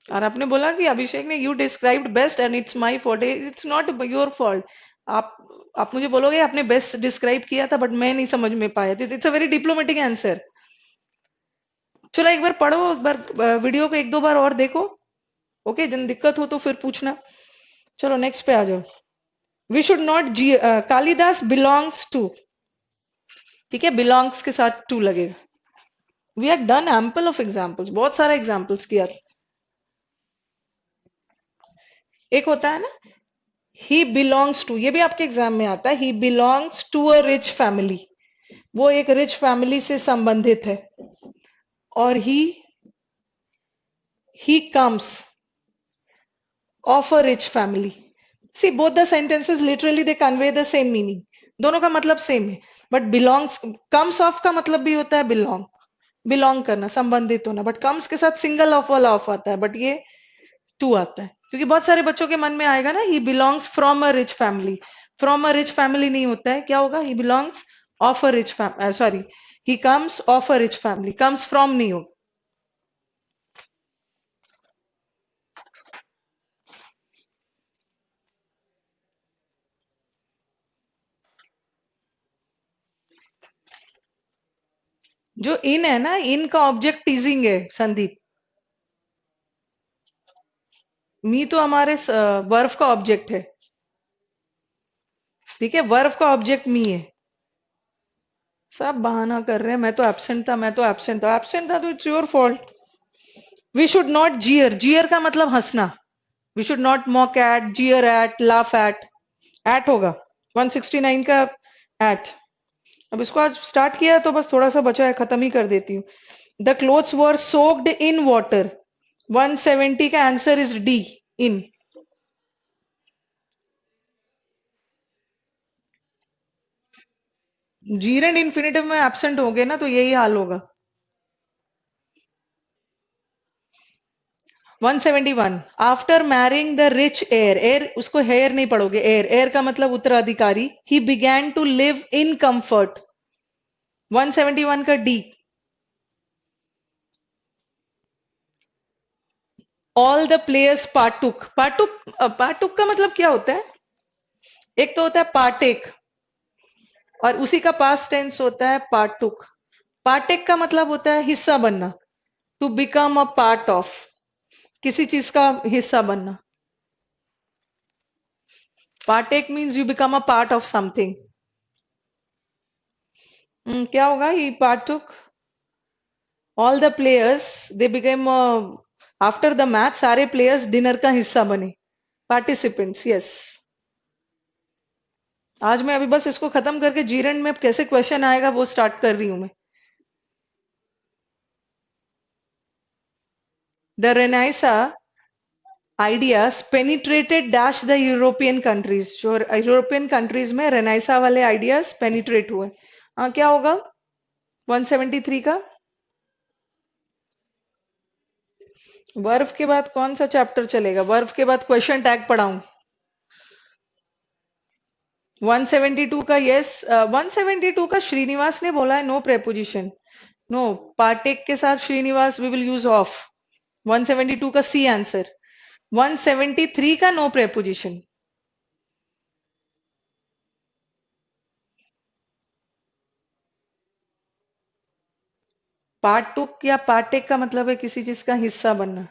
और आपने बोला कि अभिषेक ने you described best and it's my fault, it's not your fault. आप आप मुझे बोलोगे आपने बेस्ट डिस्क्राइब किया था, बट मैं नहीं समझ में पाया, it's a very diplomatic answer. चलो एक बार पढ़ो, एक बार वीडियो को एक दो बार और देखो। ओके, जन दिक्कत हो तो फिर पूछना। चलो नेक्स्ट पे आ जाओ। वी शुड नॉट जी, कालिदास बिलोंग्स टू। ठीक है, बिलोंग्स के साथ टू लगेगा। We have done ample of examples, बहुत सारा एग्जाम्पल्स किया। एक होता है ना, ही बिलोंग्स टू, ये भी आपके एग्जाम में आता है, he belongs to a rich family, वो एक रिच फैमिली से संबंधित है। और he comes of a rich family. See both the sentences literally they convey the same meaning, दोनों का मतलब सेम है। बट बिलोंग्स, कम्स ऑफ का मतलब भी होता है बिलोंग, बिलोंग करना, संबंधित होना, बट कम्स के साथ सिंगल ऑफ वाला ऑफ आता है, बट ये टू आता है। क्योंकि बहुत सारे बच्चों के मन में आएगा ना, he belongs from a rich family, from a rich family नहीं होता है, क्या होगा? He belongs of a rich family, sorry, he comes of a rich family, comes from नहीं हो। जो इन है ना, इन का ऑब्जेक्ट टीजिंग है संदीप। मी तो हमारे वर्फ का ऑब्जेक्ट है। ठीक है, वर्फ का ऑब्जेक्ट मी है। सब बहाना कर रहे हैं, मैं तो एब्सेंट था, मैं तो एब्सेंट था, एब्सेंट था तो it's your fault. We should not jeer, jeer का मतलब हंसना। We should not mock at, jeer at, laugh at होगा 169 का, एट। अब इसको आज स्टार्ट किया है तो बस थोड़ा सा बचा है, खत्म ही कर देती हूँ। The clothes were soaked in water, 170 का answer is D, in. Gerund infinitive में एब्सेंट होंगे ना तो यही हाल होगा। 171, after marrying the rich heir, heir उसको हेयर नहीं पढ़ोगे, एयर, एयर का मतलब उत्तराधिकारी। He began to live in comfort, 171 का D. All the players partook, partook का मतलब क्या होता है? एक तो होता है पार्टेक, और उसी का पास्ट टेंस होता है पार्टुक। पार्टेक का मतलब होता है हिस्सा बनना, to become a part of, किसी चीज का हिस्सा बनना। Partake means you become a part of something. क्या होगा? He partook all the players, they became, after the match सारे प्लेयर्स डिनर का हिस्सा बने, पार्टिसिपेंट्स, यस। आज मैं अभी बस इसको खत्म करके जीरन में कैसे क्वेश्चन आएगा वो स्टार्ट कर रही हूं मैं। The renaissance ideas penetrated dash the European countries, जो यूरोपियन कंट्रीज में रेनाइसा वाले आइडियाज पेनिट्रेट हुए। क्या होगा 173 का? वर्व के बाद कौन सा चैप्टर चलेगा? वर्व के बाद क्वेश्चन टैग पढ़ाऊं? 172 का, यस। 172 का श्रीनिवास ने बोला है नो प्रेपोजिशन। नो, पार्टेक के साथ Srinivas we will use of. 172 का सी आंसर। 173 का नो प्रेपोजिशन। पार्टुक या पार्टेक का मतलब है किसी चीज का हिस्सा बनना।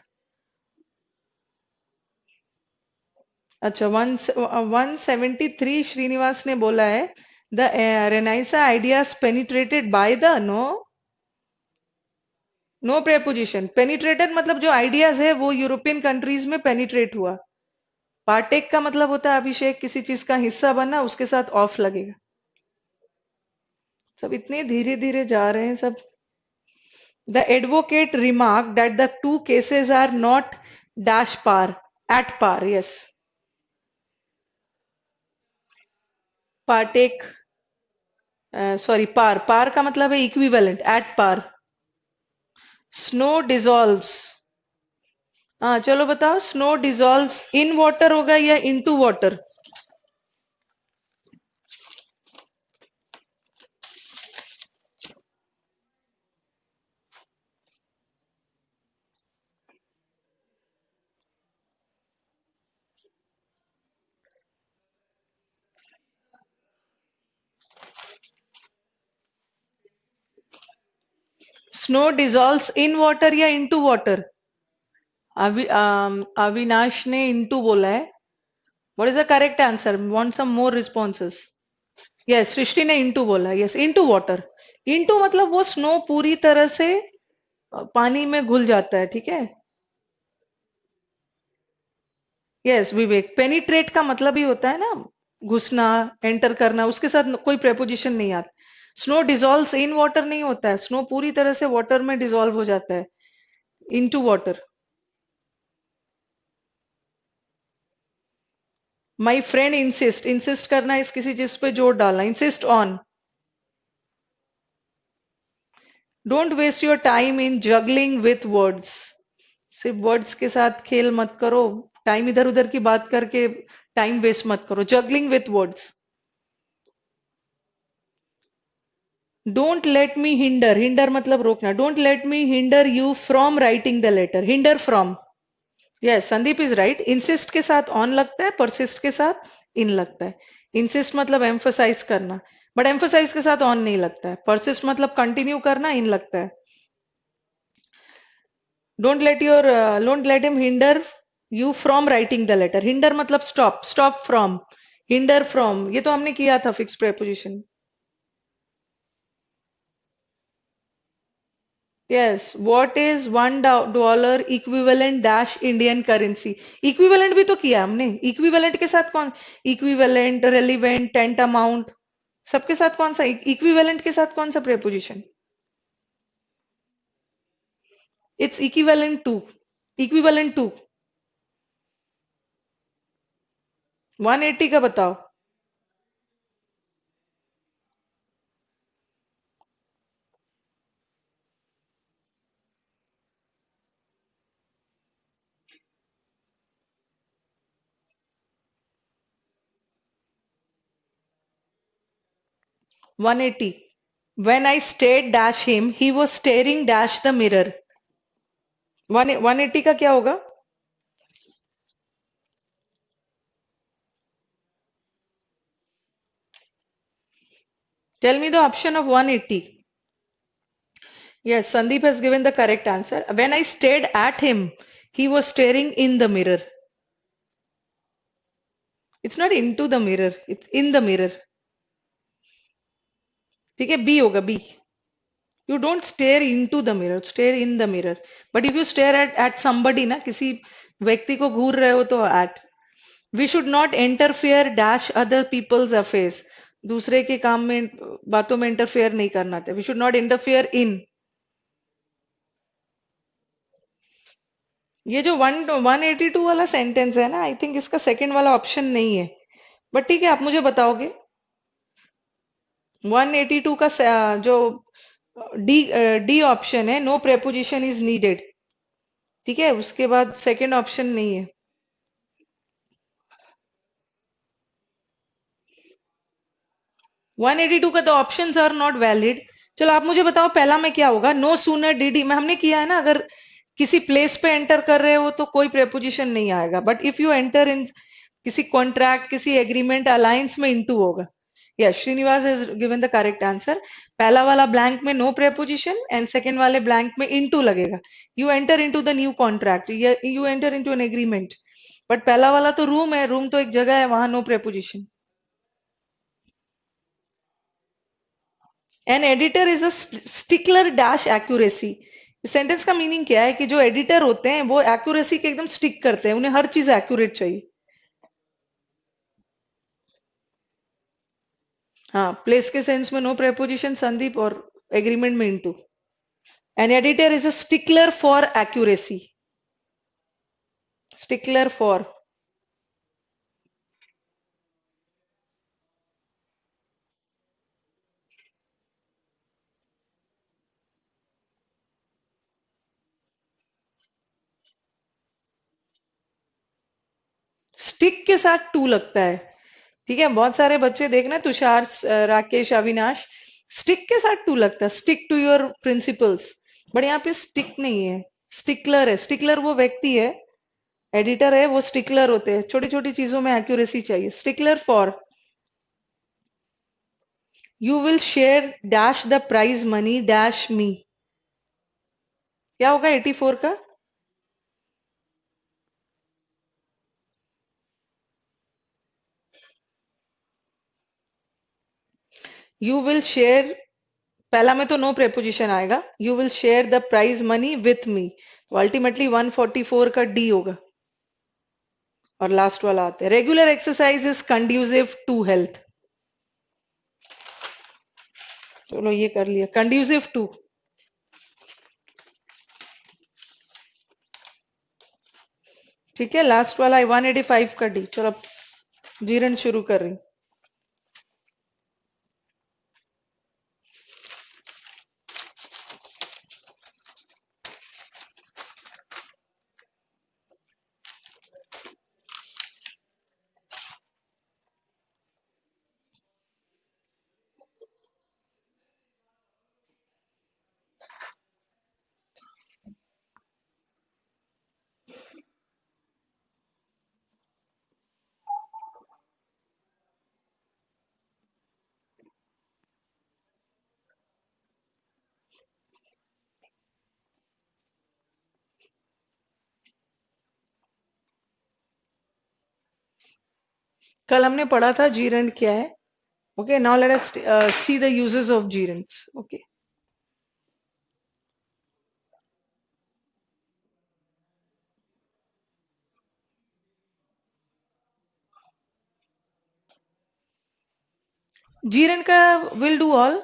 अच्छा, 173 श्रीनिवास ने बोला है the renaissance ideas penetrated by the, no, no preposition. Penetrated मतलब जो आइडियाज है वो यूरोपियन कंट्रीज में पेनिट्रेट हुआ। पार्टेक का मतलब होता है अभिषेक, किसी चीज का हिस्सा बनना, उसके साथ ऑफ लगेगा। सब इतने धीरे धीरे जा रहे हैं सब। The advocate remark that the two cases are not dash par, at par, yes. Partake, sorry, par, par का मतलब है equivalent, at par. Snow dissolves, हाँ चलो बताओ, स्नो डिजॉल्व्स इन वाटर होगा या into water? Snow dissolves in water या इनटू वाटर? अविनाश ने इनटू बोला है। What is the correct answer? Want some more responses? Yes, Srishti ने इनटू बोला, यस, इनटू वाटर। इनटू मतलब वो स्नो पूरी तरह से पानी में घुल जाता है, ठीक है। यस विवेक, पेनिट्रेट का मतलब ही होता है ना घुसना, एंटर करना, उसके साथ कोई प्रेपोजिशन नहीं आता। स्नो डिजॉल्व्स इन वाटर नहीं होता है, स्नो पूरी तरह से वाटर में डिजॉल्व हो जाता है, into water. My friend insist, insist करना इस किसी चीज पे जोर डालना, insist on. Don't waste your time in juggling with words, सिर्फ वर्ड्स के साथ खेल मत करो, टाइम इधर उधर की बात करके टाइम वेस्ट मत करो, juggling with words. Don't let me hinder, hinder मतलब रोकना, don't let me hinder you from writing the letter, hinder from. Yes, Sandeep is right. Insist के साथ ऑन लगता है, परसिस्ट के साथ इन लगता है। इंसिस्ट मतलब एम्फोसाइज करना, बट एम्फोसाइज के साथ ऑन नहीं लगता है। परसिस्ट मतलब कंटिन्यू करना, इन लगता है। Don't let him hinder you from writing the letter, hinder मतलब stop, stop from, hinder from, ये तो हमने किया था fix preposition. Yes, what is $1 equivalent dash Indian currency, equivalent भी तो किया हमने। इक्विवेलेंट के साथ कौन, इक्विवेलेंट, रेलिवेंट, टेंट अमाउंट, सबके साथ कौन सा, इक्विवेलेंट के साथ कौन सा प्रेपोजिशन? Its equivalent to. 180 का बताओ। 180, when I stared dash him he was staring dash the mirror। 180 का क्या होगा? Tell me the option of 180। Yes, Sandeep has given the correct answer. When I stared at him, he was staring in the mirror. It's not into the mirror, it's in the mirror। ठीक है, बी होगा, B. You don't stare into the mirror, stare in the mirror। But if you stare at somebody ना, किसी व्यक्ति को घूर रहे हो तो at। We should not interfere dash other people's affairs। दूसरे के काम में, बातों में इंटरफेयर नहीं करना था। We should not interfere in। ये जो 182 वाला सेंटेंस है ना, आई थिंक इसका सेकंड वाला ऑप्शन नहीं है, बट ठीक है, आप मुझे बताओगे। 182 का जो डी डी ऑप्शन है, नो प्रेपोजिशन इज नीडेड। ठीक है, उसके बाद सेकंड ऑप्शन नहीं है। 182 का तो ऑप्शंस आर नॉट वैलिड। चलो आप मुझे बताओ पहला में क्या होगा। नो सूनर डिड ही, में हमने किया है ना, अगर किसी प्लेस पे एंटर कर रहे हो तो कोई प्रेपोजिशन नहीं आएगा, but if you enter in किसी कॉन्ट्रैक्ट, किसी एग्रीमेंट, अलायंस में, इनटू होगा। Yes, Srinivas has given the correct answer. पहला वाला ब्लैंक में नो प्रेपोजिशन एंड सेकंड वाले ब्लैंक में इनटू लगेगा। You enter into the new contract, you enter into an agreement, but पहला वाला तो रूम है, रूम तो एक जगह है, वहां no preposition. An editor is a stickler dash accuracy. इस सेंटेंस का मीनिंग क्या है कि जो एडिटर होते हैं वो एक्यूरेसी के एकदम स्टिक करते हैं, उन्हें हर चीज एक्यूरेट चाहिए। हाँ, प्लेस के सेंस में नो प्रेपोजिशन संदीप, और एग्रीमेंट में into. An editor is a stickler for accuracy, stickler for. Stick के साथ टू लगता है। ठीक है, बहुत सारे बच्चे देखना, तुषार, राकेश, अविनाश, स्टिक के साथ टू लगता है, stick to your principles. But यहाँ पे स्टिक नहीं है, स्टिकलर है। स्टिकलर वो व्यक्ति है, एडिटर है, वो स्टिकलर होते हैं, छोटी छोटी चीजों में एक्यूरेसी चाहिए। Stickler for. You will share dash the prize money dash me, क्या होगा 84 का? यू विल शेयर, पहला में तो नो प्रेपोजिशन आएगा। You will share the prize money with me, तो अल्टीमेटली 144 का डी होगा। और लास्ट वाला आते हैं, regular exercise is conducive to health. चलो ये कर लिया, कंड्यूसिव टू। ठीक है, लास्ट वाला 185 का डी। चलो अब जीरण शुरू कर रही हूँ। कल हमने पढ़ा था gerund क्या है. Okay, now let us see the uses of gerunds. Okay. Gerund ka will do all.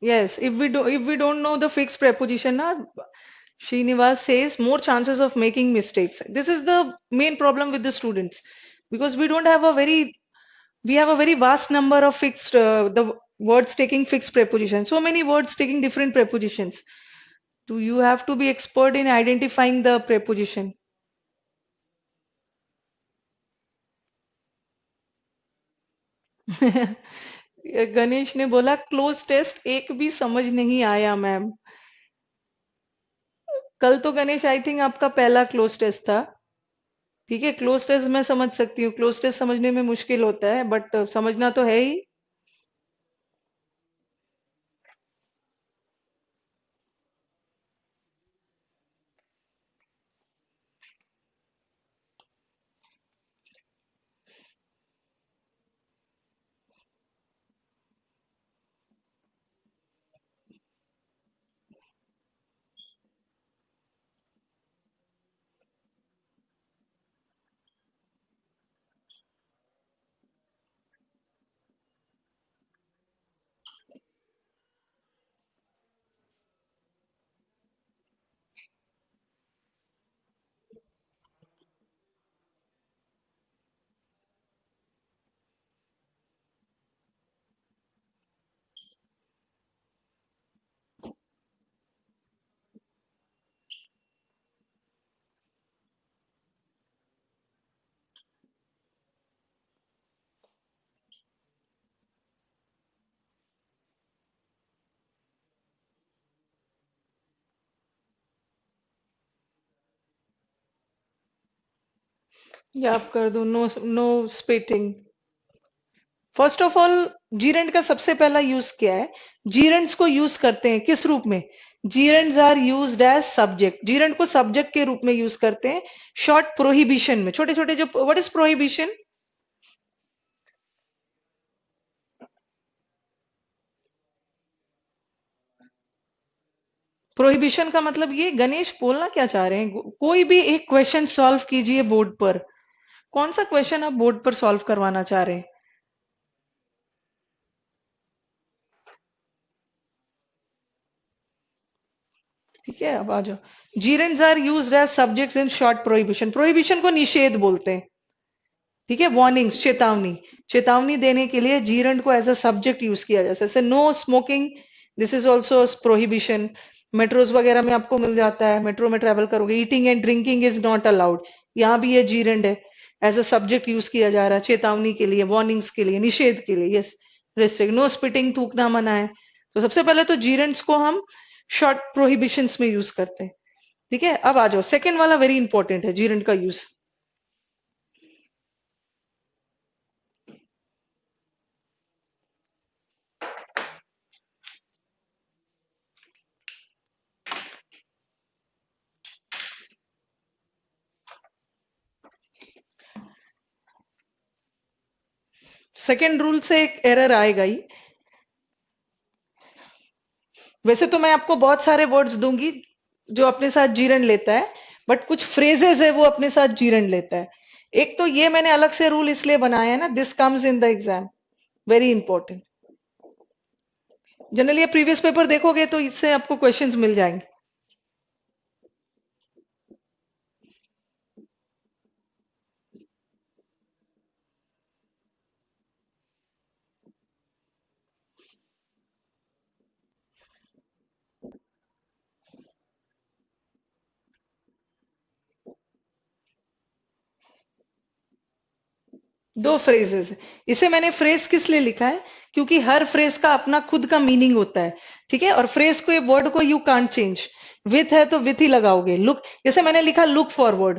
Yes, if we don't know the fixed preposition, na, Srinivas says more chances of making mistakes. This is the main problem with the students because we have a very vast number of fixed the words taking fixed prepositions. So many words taking different prepositions. Do you have to be expert in identifying the preposition? Ganesh ने बोला क्लोज टेस्ट एक भी समझ नहीं आया मैम. कल तो गणेश आई थिंक आपका पहला क्लोज टेस्ट था. ठीक है, क्लोज टेस्ट मैं समझ सकती हूँ, क्लोज टेस्ट समझने में मुश्किल होता है बट समझना तो है ही. या आप कर दो no no spitting. First of all gerund का सबसे पहला यूज क्या है. जीरेंड्स को यूज करते हैं किस रूप में. Gerunds are used as subject. Gerund को सब्जेक्ट के रूप में यूज करते हैं शॉर्ट प्रोहिबिशन में. छोटे छोटे जो व्हाट इज प्रोहिबिशन. प्रोहिबिशन का मतलब ये गणेश बोलना क्या चाह रहे हैं. कोई भी एक क्वेश्चन सॉल्व कीजिए बोर्ड पर. कौन सा क्वेश्चन आप बोर्ड पर सॉल्व करवाना चाह रहे हैं. ठीक है, अब आ जाओ. Gerunds are used as subjects in short prohibition. Prohibition को निषेध बोलते हैं. ठीक है, वार्निंग्स, चेतावनी. चेतावनी देने के लिए जीरेंड को एज अ सब्जेक्ट यूज किया जाता है. जैसे no smoking, this is also prohibition. Metros वगैरह में आपको मिल जाता है, मेट्रो में ट्रेवल करोगे, eating and drinking is not allowed. यहाँ भी ये जीरेंड है, एज अ सब्जेक्ट यूज किया जा रहा है चेतावनी के लिए, वार्निंग्स के लिए, निषेध के लिए. Yes, restrict. नो स्पिटिंग, थूकना मना है. तो सबसे पहले तो जीरेंड्स को हम शॉर्ट प्रोहिबिशंस में यूज करते हैं. ठीक है, अब आ जाओ सेकेंड वाला वेरी इंपॉर्टेंट है जीरेंड का यूज. सेकेंड रूल से एक एरर आएगा ही. वैसे तो मैं आपको बहुत सारे वर्ड्स दूंगी जो अपने साथ जीरण लेता है, बट कुछ फ्रेजेस है वो अपने साथ जीरण लेता है. एक तो ये मैंने अलग से रूल इसलिए बनाया है ना, this comes in the exam, very important. Generally आप प्रीवियस पेपर देखोगे तो इससे आपको क्वेश्चंस मिल जाएंगे. दो फ्रेजेस है. इसे मैंने फ्रेज किस लिए लिखा है, क्योंकि हर फ्रेज का अपना खुद का मीनिंग होता है. ठीक है, और फ्रेज को, ये वर्ड को यू कांट चेंज. विथ है तो विथ ही लगाओगे. लुक, जैसे मैंने लिखा लुक फॉरवर्ड.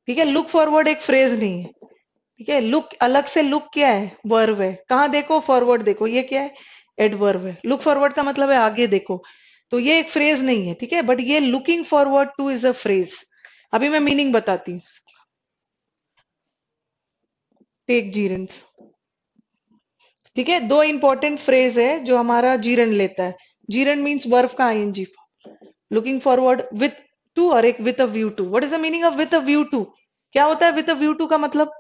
ठीक है, लुक फॉरवर्ड एक फ्रेज नहीं है. ठीक है, लुक अलग से. लुक क्या है, वर्ब है. कहाँ देखो, फॉरवर्ड देखो, ये क्या है, एडवर्ब है. लुक फॉरवर्ड का मतलब है आगे देखो. तो ये एक फ्रेज नहीं है. ठीक है, बट ये looking forward to is a phrase. अभी मैं मीनिंग बताती हूँ. टेक जीरन्स। ठीक है, दो इंपॉर्टेंट फ्रेज है जो हमारा जीरन लेता है। जीरन मीन्स वर्ब का ING, looking forward with to, और एक with a view to. What is the meaning of with a view to? क्या होता है विथ अ व्यू टू का मतलब,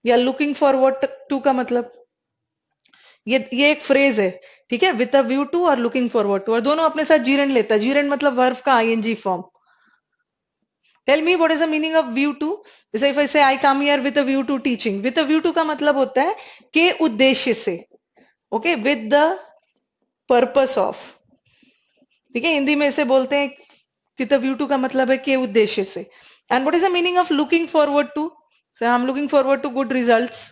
या लुकिंग फॉरवर्ड टू का मतलब? ये एक फ्रेज है, ठीक है, विथ अ व्यू टू और लुकिंग फॉरवर्ड टू, और दोनों अपने साथ जीरन लेता है। जीरन मतलब वर्ब का ING form. Tell me what is the meaning of view to? जैसे if I say I come here with a view to teaching, with a view to का मतलब होता है के उद्देश्य से। Okay, with the purpose of. ठीक है, हिंदी में इसे बोलते हैं विद अ व्यू टू का मतलब है के उद्देश्य से। And what is the meaning of looking forward to? So I am looking forward to good results.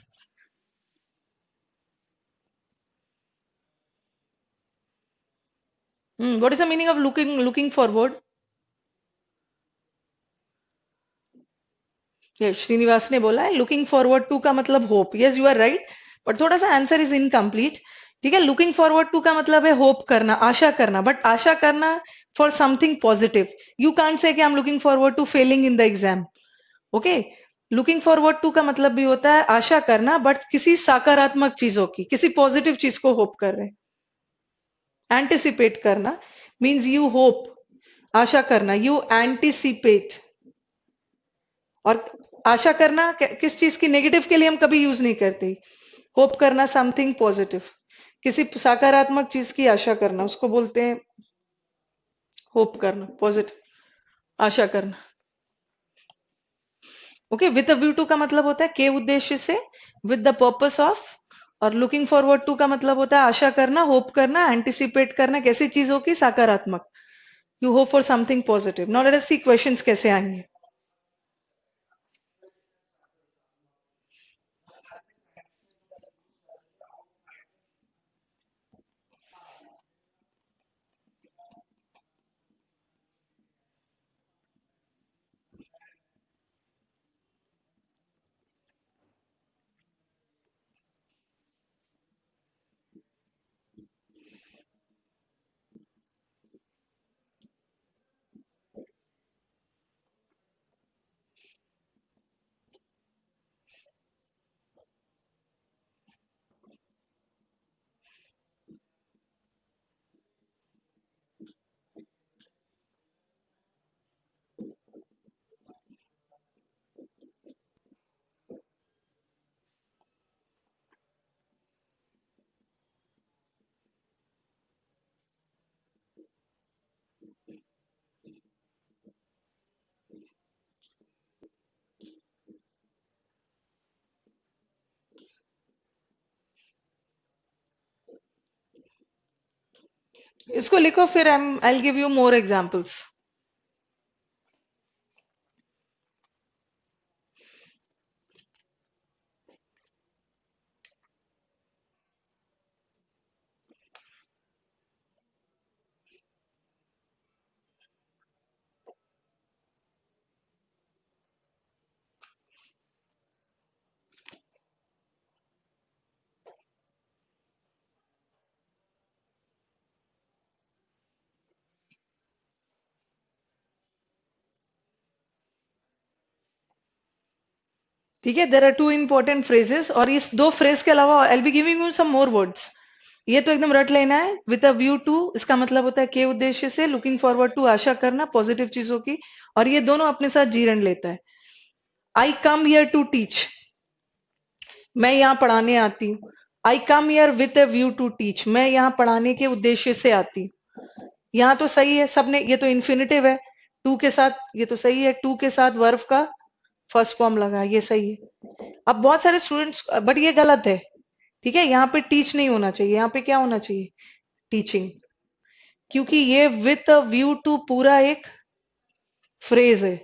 What is the meaning of looking forward? Yes, Srinivas ने बोला है लुकिंग फॉरवर्ड टू का मतलब hope. Yes, you are right, but थोड़ा सा आंसर इज इनकम्प्लीट। ठीक है, लुकिंग फॉरवर्ड टू का मतलब है होप करना, आशा करना, बट आशा करना for something positive. You can't say कि I am looking forward to failing in the exam. Okay, looking forward to का मतलब भी होता है आशा करना, बट किसी सकारात्मक चीजों की, किसी पॉजिटिव चीज को होप कर रहे हैं। एंटिसिपेट करना मीन्स यू होप, आशा करना, यू एंटिसिपेट। और आशा करना किस चीज की, नेगेटिव के लिए हम कभी यूज नहीं करते। होप करना समथिंग पॉजिटिव, किसी सकारात्मक चीज की आशा करना, उसको बोलते हैं होप करना, पॉजिटिव, आशा करना। Okay, with a view to का मतलब होता है के उद्देश्य से, विद द पर्पस ऑफ। और लुकिंग फॉरवर्ड टू का मतलब होता है आशा करना, होप करना, एंटिसिपेट करना कैसी चीजों की, सकारात्मक। You hope for something positive. Now let us see questions कैसे आएंगे। इसको लिखो, फिर I will give you more examples. ठीक है, there are two important phrases, और इस दो फ्रेज के अलावा I be giving you some more words. ये तो एकदम रट लेना है। विद अ व्यू टू, इसका मतलब होता है के उद्देश्य से, लुकिंग फॉरवर्ड टू आशा करना पॉजिटिव चीजों की, और ये दोनों अपने साथ जीरण लेता है। I come here to teach, मैं यहाँ पढ़ाने आती हूँ। I come here with a view to teach, मैं यहाँ पढ़ाने के उद्देश्य से आती हूँ। यहाँ तो सही है सबने, ये तो इन्फिनिटिव है टू के साथ, ये तो सही है, टू के साथ वर्ब का फर्स्ट फॉर्म लगा, ये सही है। अब बहुत सारे स्टूडेंट्स, बट ये गलत है। ठीक है, यहाँ पे टीच नहीं होना चाहिए, यहाँ पे क्या होना चाहिए, टीचिंग। क्योंकि ये विथ अ व्यू टू पूरा एक फ्रेज है।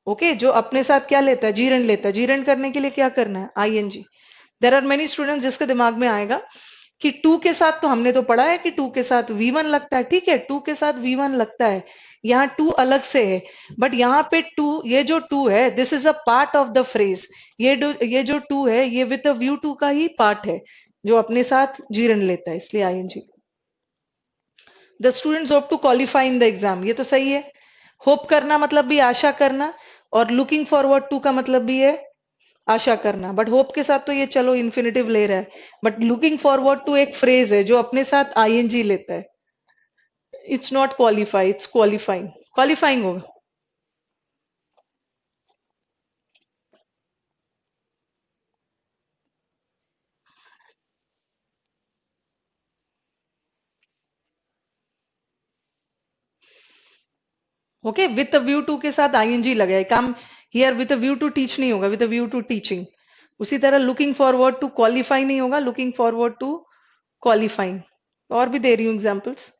ओके, जो अपने साथ क्या लेता है, जीरण लेता है। जीरण करने के लिए क्या करना है, ING. There are many student जिसके दिमाग में आएगा कि टू के साथ, तो हमने तो पढ़ा है कि टू के साथ वी वन लगता है। ठीक है, टू के साथ वी वन लगता है, यहाँ टू अलग से है। बट यहाँ पे टू, ये जो टू है, this is a part of the phrase. ये जो टू है, ये विद अ व्यू टू का ही पार्ट है, जो अपने साथ जीरण लेता है, इसलिए ING. The students hope to qualify in the exam, ये तो सही है। होप करना मतलब भी आशा करना, और लुकिंग फॉरवर्ड टू का मतलब भी है आशा करना, बट होप के साथ तो ये चलो इन्फिनेटिव ले रहा है, बट लुकिंग फॉरवर्ड टू एक फ्रेज है जो अपने साथ आईएनजी लेता है। It's not qualify, it's qualifying. Qualifying होगा। Okay, with a view to के साथ आईएनजी लगा है काम। Here with a view to teach नहीं होगा, with a view to teaching. उसी तरह लुकिंग फॉरवर्ड टू क्वालिफाई नहीं होगा, लुकिंग फॉरवर्ड टू क्वालिफाइंग। और भी दे रही हूँ एग्जाम्पल्स।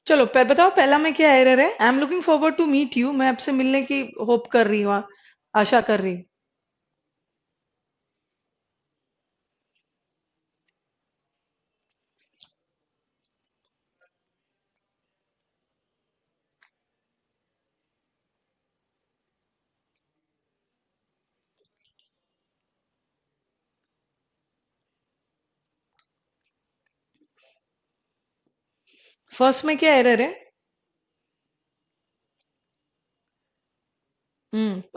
चलो बताओ पहला में क्या एरर है। I am looking forward to meet you, मैं आपसे मिलने की होप कर रही हूँ, आशा कर रही हूँ। फर्स्ट में क्या एरर है?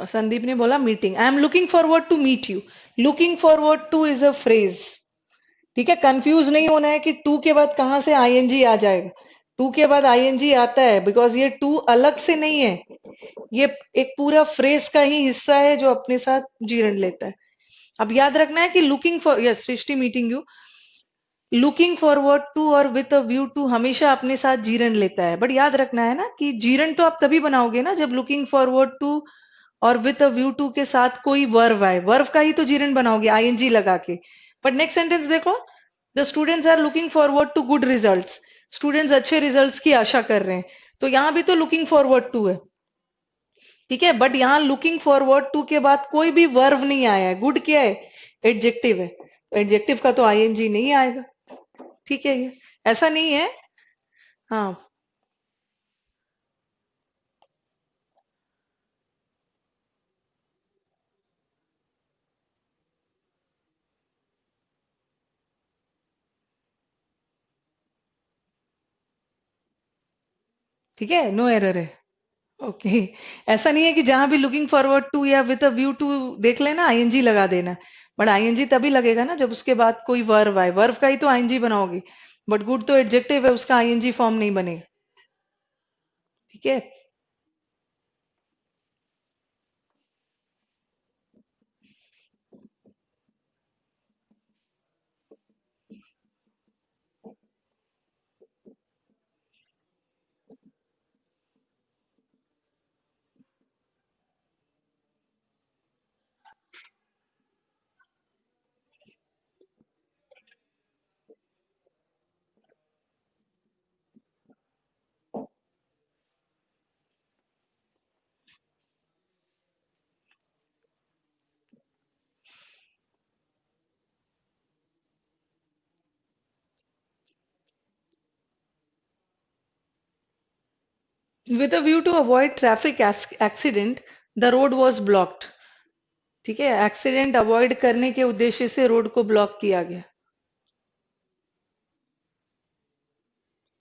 संदीप ने बोला meeting. I am looking forward to meet you. Looking forward to is a phrase. ठीक है, कंफ्यूज नहीं होना है कि टू के बाद कहां से आईएनजी आ जाएगा। टू के बाद आईएनजी आता है बिकॉज ये टू अलग से नहीं है, ये एक पूरा फ्रेज का ही हिस्सा है जो अपने साथ जीरण लेता है। अब याद रखना है कि looking for, yes Srishti meeting you, looking forward to और विथ अ व्यू टू हमेशा अपने साथ जीरण लेता है। बट याद रखना है ना कि जीरण तो आप तभी बनाओगे ना जब लुकिंग फॉरवर्ड टू और विथ अ व्यू टू के साथ कोई वर्व आए, वर्व का ही तो जीरण बनाओगे आईएनजी लगा के। बट नेक्स्ट सेंटेंस देखो, the students are looking forward to good results. Students अच्छे रिजल्ट्स की आशा कर रहे हैं, तो यहां भी तो लुकिंग फॉरवर्ड टू है। ठीक है, बट यहाँ लुकिंग फॉरवर्ड टू के बाद कोई भी वर्व नहीं आया है। गुड क्या है? एडजेक्टिव है, तो एडजेक्टिव का तो आईएनजी नहीं आएगा। ठीक है, ये ऐसा नहीं है। हाँ, ठीक है, नो एरर है। ओके, ऐसा नहीं है कि जहां भी लुकिंग फॉरवर्ड टू या विद अ व्यू टू देख लेना आईएनजी लगा देना। बट आईएनजी तभी लगेगा ना जब उसके बाद कोई वर्व आए, वर्व का ही तो आईएनजी बनाओगे। बट गुड तो एडजेक्टिव है, उसका आईएनजी फॉर्म नहीं बनेगा। ठीक है। With a view to avoid traffic accident the road was blocked. ठीक है, एक्सीडेंट अवॉइड करने के उद्देश्य से रोड को ब्लॉक किया गया।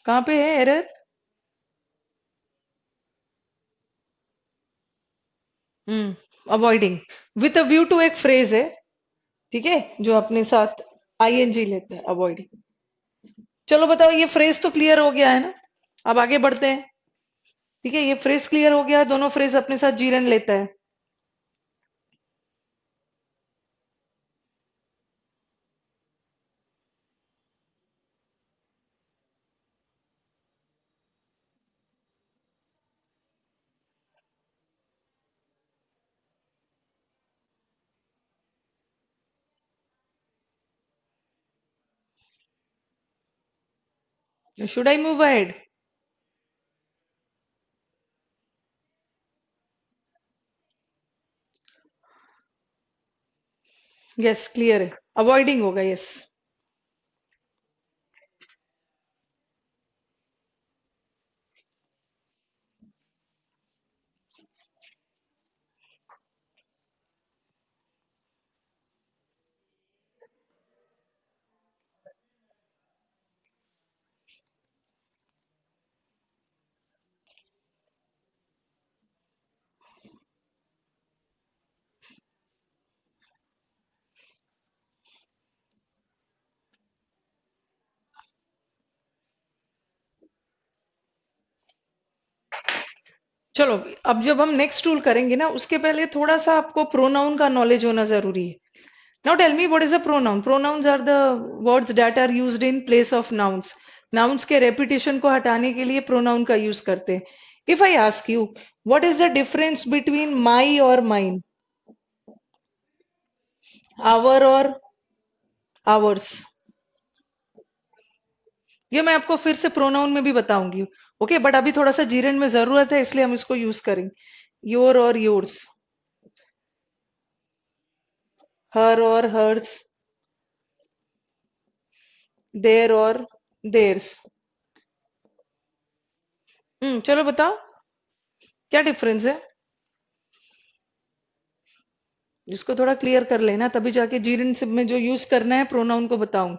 कहाँ पे है error? Avoiding. With a view to एक फ्रेज है, ठीक है, जो अपने साथ आईएनजी लेते हैं, अवॉइडिंग। चलो बताओ, ये फ्रेज तो क्लियर हो गया है ना? अब आगे बढ़ते हैं। ठीक है, ये फ्रेज क्लियर हो गया, दोनों फ्रेज अपने साथ जीरन लेता है। Should I move ahead? Yes, clear है, अवॉइडिंग होगा, यस। चलो, अब जब हम नेक्स्ट रूल करेंगे ना, उसके पहले थोड़ा सा आपको प्रोनाउन का नॉलेज होना जरूरी है। Now tell me, what is a pronoun? Pronouns are the words that are used in place of nouns. Nouns के रेपिटेशन को हटाने के लिए प्रोनाउन का यूज करते हैं। If I ask you, what is the difference between my और माइन? आवर और आवर्स? ये मैं आपको फिर से प्रोनाउन में भी बताऊंगी। ओके, बट अभी थोड़ा सा जीरन में जरूरत है, इसलिए हम इसको यूज करेंगे। योर और योर्स, हर और हर्स, देयर और देयर्स। चलो बताओ, क्या डिफरेंस है? जिसको थोड़ा क्लियर कर लेना, तभी जाके जीरन से में जो यूज करना है प्रोनाउन को बताऊं।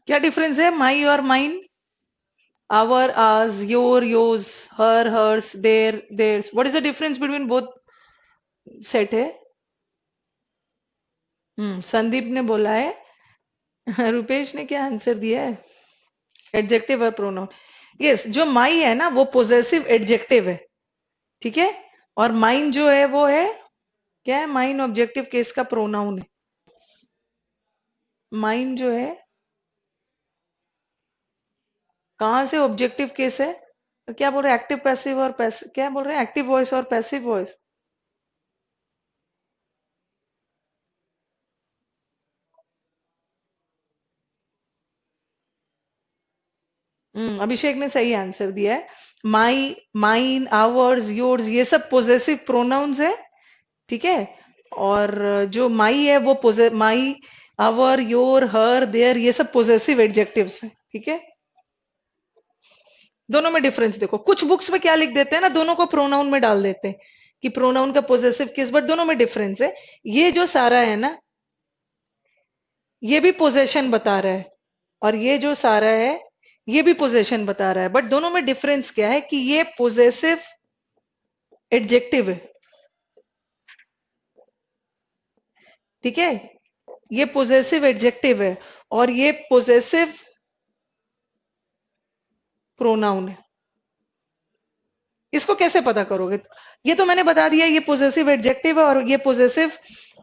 क्या डिफरेंस है माई और mine? Our, ours, your, yours, her, hers, their, theirs. What is the difference between both set है? संदीप ने बोला है। रुपेश ने क्या आंसर दिया है? एडजेक्टिव है प्रोनाउन। यस, जो माई है ना वो पोजेसिव एडजेक्टिव है। ठीक है, और माइन जो है वो है, क्या है? माइन ऑब्जेक्टिव केस का प्रोनाउन है। माइन जो है, कहाँ से ऑब्जेक्टिव केस है? तो क्या बोल रहे हैं? एक्टिव पैसिव और पैसिव, क्या बोल रहे हैं? एक्टिव वॉइस और पैसिव वॉइस। अभिषेक ने सही आंसर दिया है। माई, माइन, आवर्स, योर्स, ये सब पोजेसिव प्रोनाउंस है। ठीक है, और जो माई है वो माई, आवर, योर, हर, देयर, ये सब पोजेसिव एडजेक्टिव्स है। ठीक है, दोनों में डिफरेंस देखो। कुछ बुक्स में क्या लिख देते हैं ना, दोनों को प्रोनाउन में डाल देते हैं कि प्रोनाउन का पोजेसिव केस, बट दोनों में डिफरेंस है। ये जो सारा है ना, ये भी पोजेशन बता रहा है, और ये जो सारा है ये भी पोजेशन बता रहा है, बट दोनों में डिफरेंस क्या है कि ये पोजेसिव एडजेक्टिव है। ठीक है, ये पोजेसिव एडजेक्टिव है और ये पोजेसिव प्रोनाउन है। इसको कैसे पता करोगे? ये तो मैंने बता दिया, ये पोजेसिव एडजेक्टिव है और ये पोजेसिव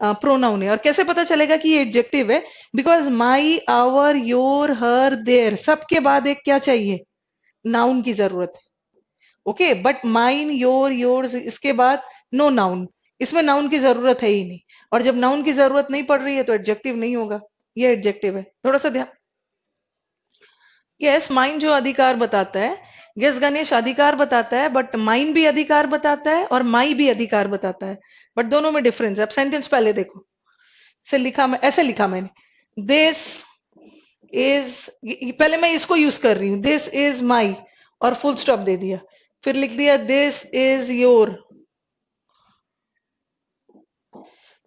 प्रोनाउन है। और कैसे पता चलेगा कि ये एडजेक्टिव है? Because my, our, your, her, their, सबके बाद एक क्या चाहिए? नाउन की जरूरत है। Okay, but mine, your, yours, इसके बाद नो नाउन। इसमें नाउन की जरूरत है ही नहीं, और जब नाउन की जरूरत नहीं पड़ रही है तो एडजेक्टिव नहीं होगा। ये एडजेक्टिव है, थोड़ा सा ध्यान। यस, माइन जो अधिकार बताता है। यस गणेश, अधिकार बताता है, बट माइन भी अधिकार बताता है और माई भी अधिकार बताता है, बट दोनों में डिफरेंस है। अब सेंटेंस पहले देखो, से लिखा मैं ऐसे लिखा मैंने, दिस इज, पहले मैं इसको यूज कर रही हूँ, दिस इज माई, और फुल स्टॉप दे दिया। फिर लिख दिया दिस इज योर,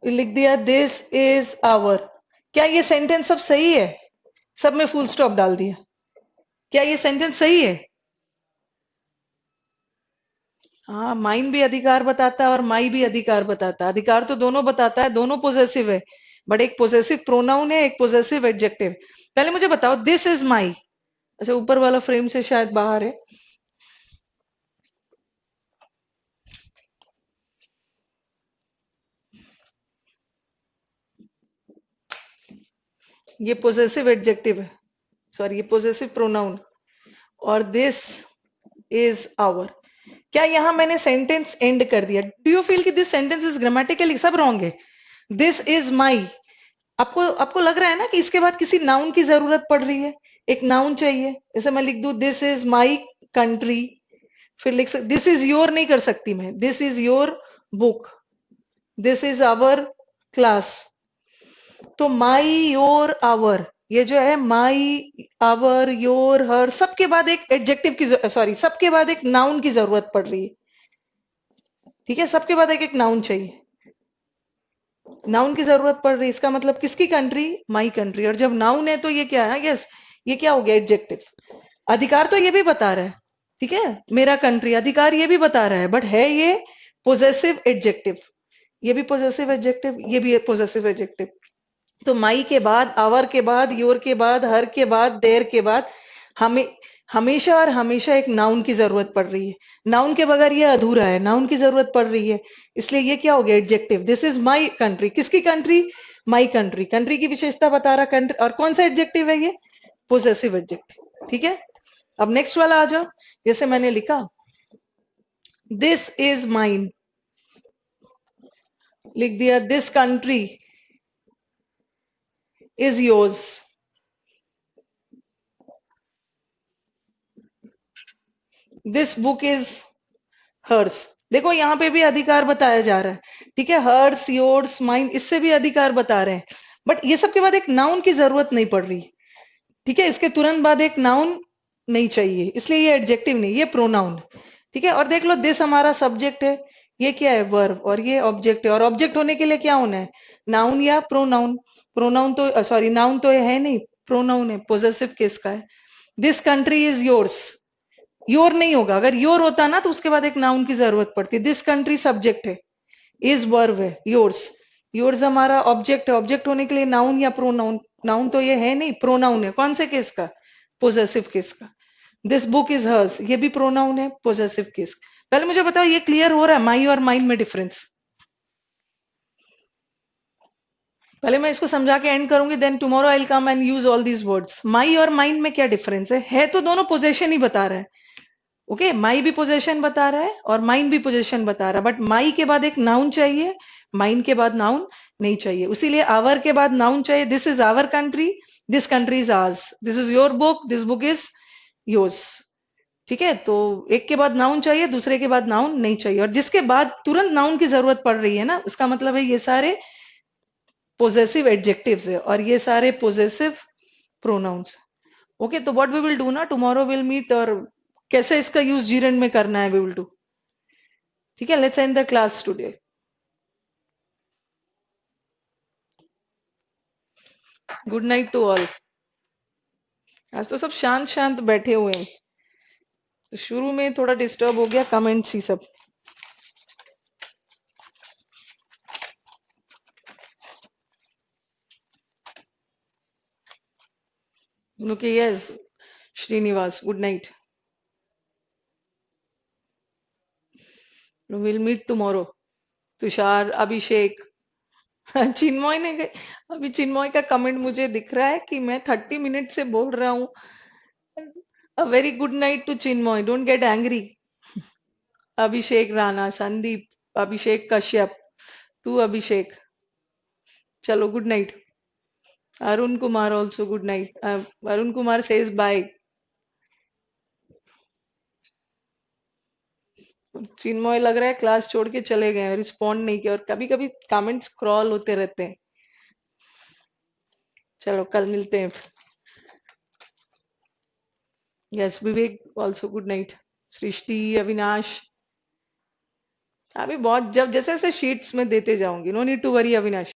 फिर लिख दिया दिस इज आवर। क्या ये सेंटेंस सब सही है? सब में फुल स्टॉप डाल दिया। क्या ये सेंटेंस सही है? हाँ, माइन भी अधिकार बताता है और माई भी अधिकार बताता है। अधिकार तो दोनों बताता है, दोनों पोजेसिव है, बट एक पोजेसिव प्रोनाउन है, एक पोजेसिव एडजेक्टिव। पहले मुझे बताओ, दिस इज माई। अच्छा, ऊपर वाला फ्रेम से शायद बाहर है। ये पोजेसिव एडजेक्टिव है, सॉरी ये पोजेसिव प्रोनाउन, और दिस इज आवर। क्या यहां मैंने सेंटेंस एंड कर दिया? डू यू फील कि दिस सेंटेंस इज ग्रामेटिकली सब रॉन्ग है? दिस इज माई, आपको आपको लग रहा है ना कि इसके बाद किसी नाउन की जरूरत पड़ रही है? एक नाउन चाहिए। जैसे मैं लिख दूं दिस इज माई कंट्री, फिर लिख सक दिस इज योर नहीं कर सकती मैं, this is your book, this is our class. तो माई योर आवर, ये जो है माई आवर योर हर, सबके बाद एक एडजेक्टिव की, सॉरी सबके बाद एक नाउन की जरूरत पड़ रही है। ठीक है, सबके बाद एक एक नाउन चाहिए, नाउन की जरूरत पड़ रही है। इसका मतलब किसकी कंट्री? My country. और जब नाउन है तो ये क्या है? यस, ये क्या हो गया? एडजेक्टिव। अधिकार तो ये भी बता रहा है, ठीक है, मेरा कंट्री, अधिकार ये भी बता रहा है, बट है ये पोजेसिव एडजेक्टिव। ये भी पोजेसिव एडजेक्टिव, ये भी पोजेसिव एडजेक्टिव। तो माई के बाद, आवर के बाद, योर के बाद, हर के बाद, देर के बाद हमें हमेशा और हमेशा एक नाउन की जरूरत पड़ रही है। नाउन के बगैर ये अधूरा है, नाउन की जरूरत पड़ रही है। इसलिए ये क्या हो गया? Adjective. This is my country, किसकी कंट्री? My country. कंट्री की विशेषता बता रहा कंट्री, और कौन सा एडजेक्टिव है ये? Possessive adjective. ठीक है, अब नेक्स्ट वाला आ जाओ। जैसे मैंने लिखा दिस इज माइन, लिख दिया this country is yours, this book is hers. देखो यहां पे भी अधिकार बताया जा रहा है, ठीक है, हर्स, योर्स, माइन, इससे भी अधिकार बता रहे हैं, बट ये सब के बाद एक नाउन की जरूरत नहीं पड़ रही। ठीक है, इसके तुरंत बाद एक नाउन नहीं चाहिए, इसलिए ये एडजेक्टिव नहीं, ये प्रोनाउन। ठीक है, और देख लो दिस हमारा सब्जेक्ट है, ये क्या है? वर्ब, और ये ऑब्जेक्ट है, और ऑब्जेक्ट होने के लिए क्या होना है? नाउन या प्रोनाउन। प्रोनाउन तो सॉरी नाउन तो है नहीं, प्रोनाउन है, पोजेसिव केस का है। This country is yours, your नहीं होगा, अगर योर होता ना तो उसके बाद एक नाउन की जरूरत पड़ती। दिस कंट्री सब्जेक्ट है, इज वर्ब है, योर्स, योर्स हमारा ऑब्जेक्ट है, ऑब्जेक्ट होने के लिए नाउन या प्रोनाउन। नाउन तो ये है नहीं, प्रोनाउन है। कौन से केस का? पोजेसिव केस का। दिस बुक इज हर्स, ये भी प्रोनाउन है, पोजेसिव केस। पहले मुझे बताओ ये क्लियर हो रहा है माई और माइन में डिफरेंस? पहले मैं इसको समझा के एंड करूंगी, then tomorrow I will come and use all these words. My और माइन में क्या डिफरेंस है तो दोनों पोजेशन ही बता रहे हैं। ओके, माई भी पोजेशन बता रहा है और माइन भी पोजेशन बता रहा है, बट माई के बाद एक नाउन चाहिए, माइन के बाद नाउन नहीं चाहिए। उसीलिए आवर के बाद नाउन चाहिए। This is our country, this country is ours, this is your book, this book is yours. ठीक है, तो एक के बाद नाउन चाहिए, दूसरे के बाद नाउन नहीं चाहिए, और जिसके बाद तुरंत नाउन की जरूरत पड़ रही है ना, उसका मतलब है ये सारे पोजेसिव एडजेक्टिव्स है और ये सारे पोजेसिव प्रोनाउंस। ओके, तो व्हाट वी विल डू ना, टुमारो विल मीट, और कैसे इसका यूज जीरेंड में करना है वी विल डू। ठीक है, let's end the class today. Good night to all. आज तो सब शांत शांत बैठे हुए हैं, तो शुरू में थोड़ा डिस्टर्ब हो गया, कमेंट्स ही सब। Okay, yes, Srinivas, good night, will meet tomorrow. Tushar, Abhishek, Chinmay ने अभी चिन्मय का कमेंट मुझे दिख रहा है कि मैं 30 मिनट से बोल रहा हूँ। A very good night to Chinmay, don't get angry. Abhishek Rana, Sandeep, Abhishek Kashyap, to Abhishek, चलो good night. Arun Kumar also good night. Arun Kumar says bye. Chinmay लग रहा है क्लास छोड़ के चले गए, रिस्पॉन्ड नहीं किया, और कभी कभी कमेंट्स स्क्रॉल होते रहते हैं। चलो कल मिलते हैं। Yes, Vivek also good night. Srishti, Avinash. अभी बहुत जब जैसे जैसे शीट्स में देते जाऊंगी, no need to worry Avinash.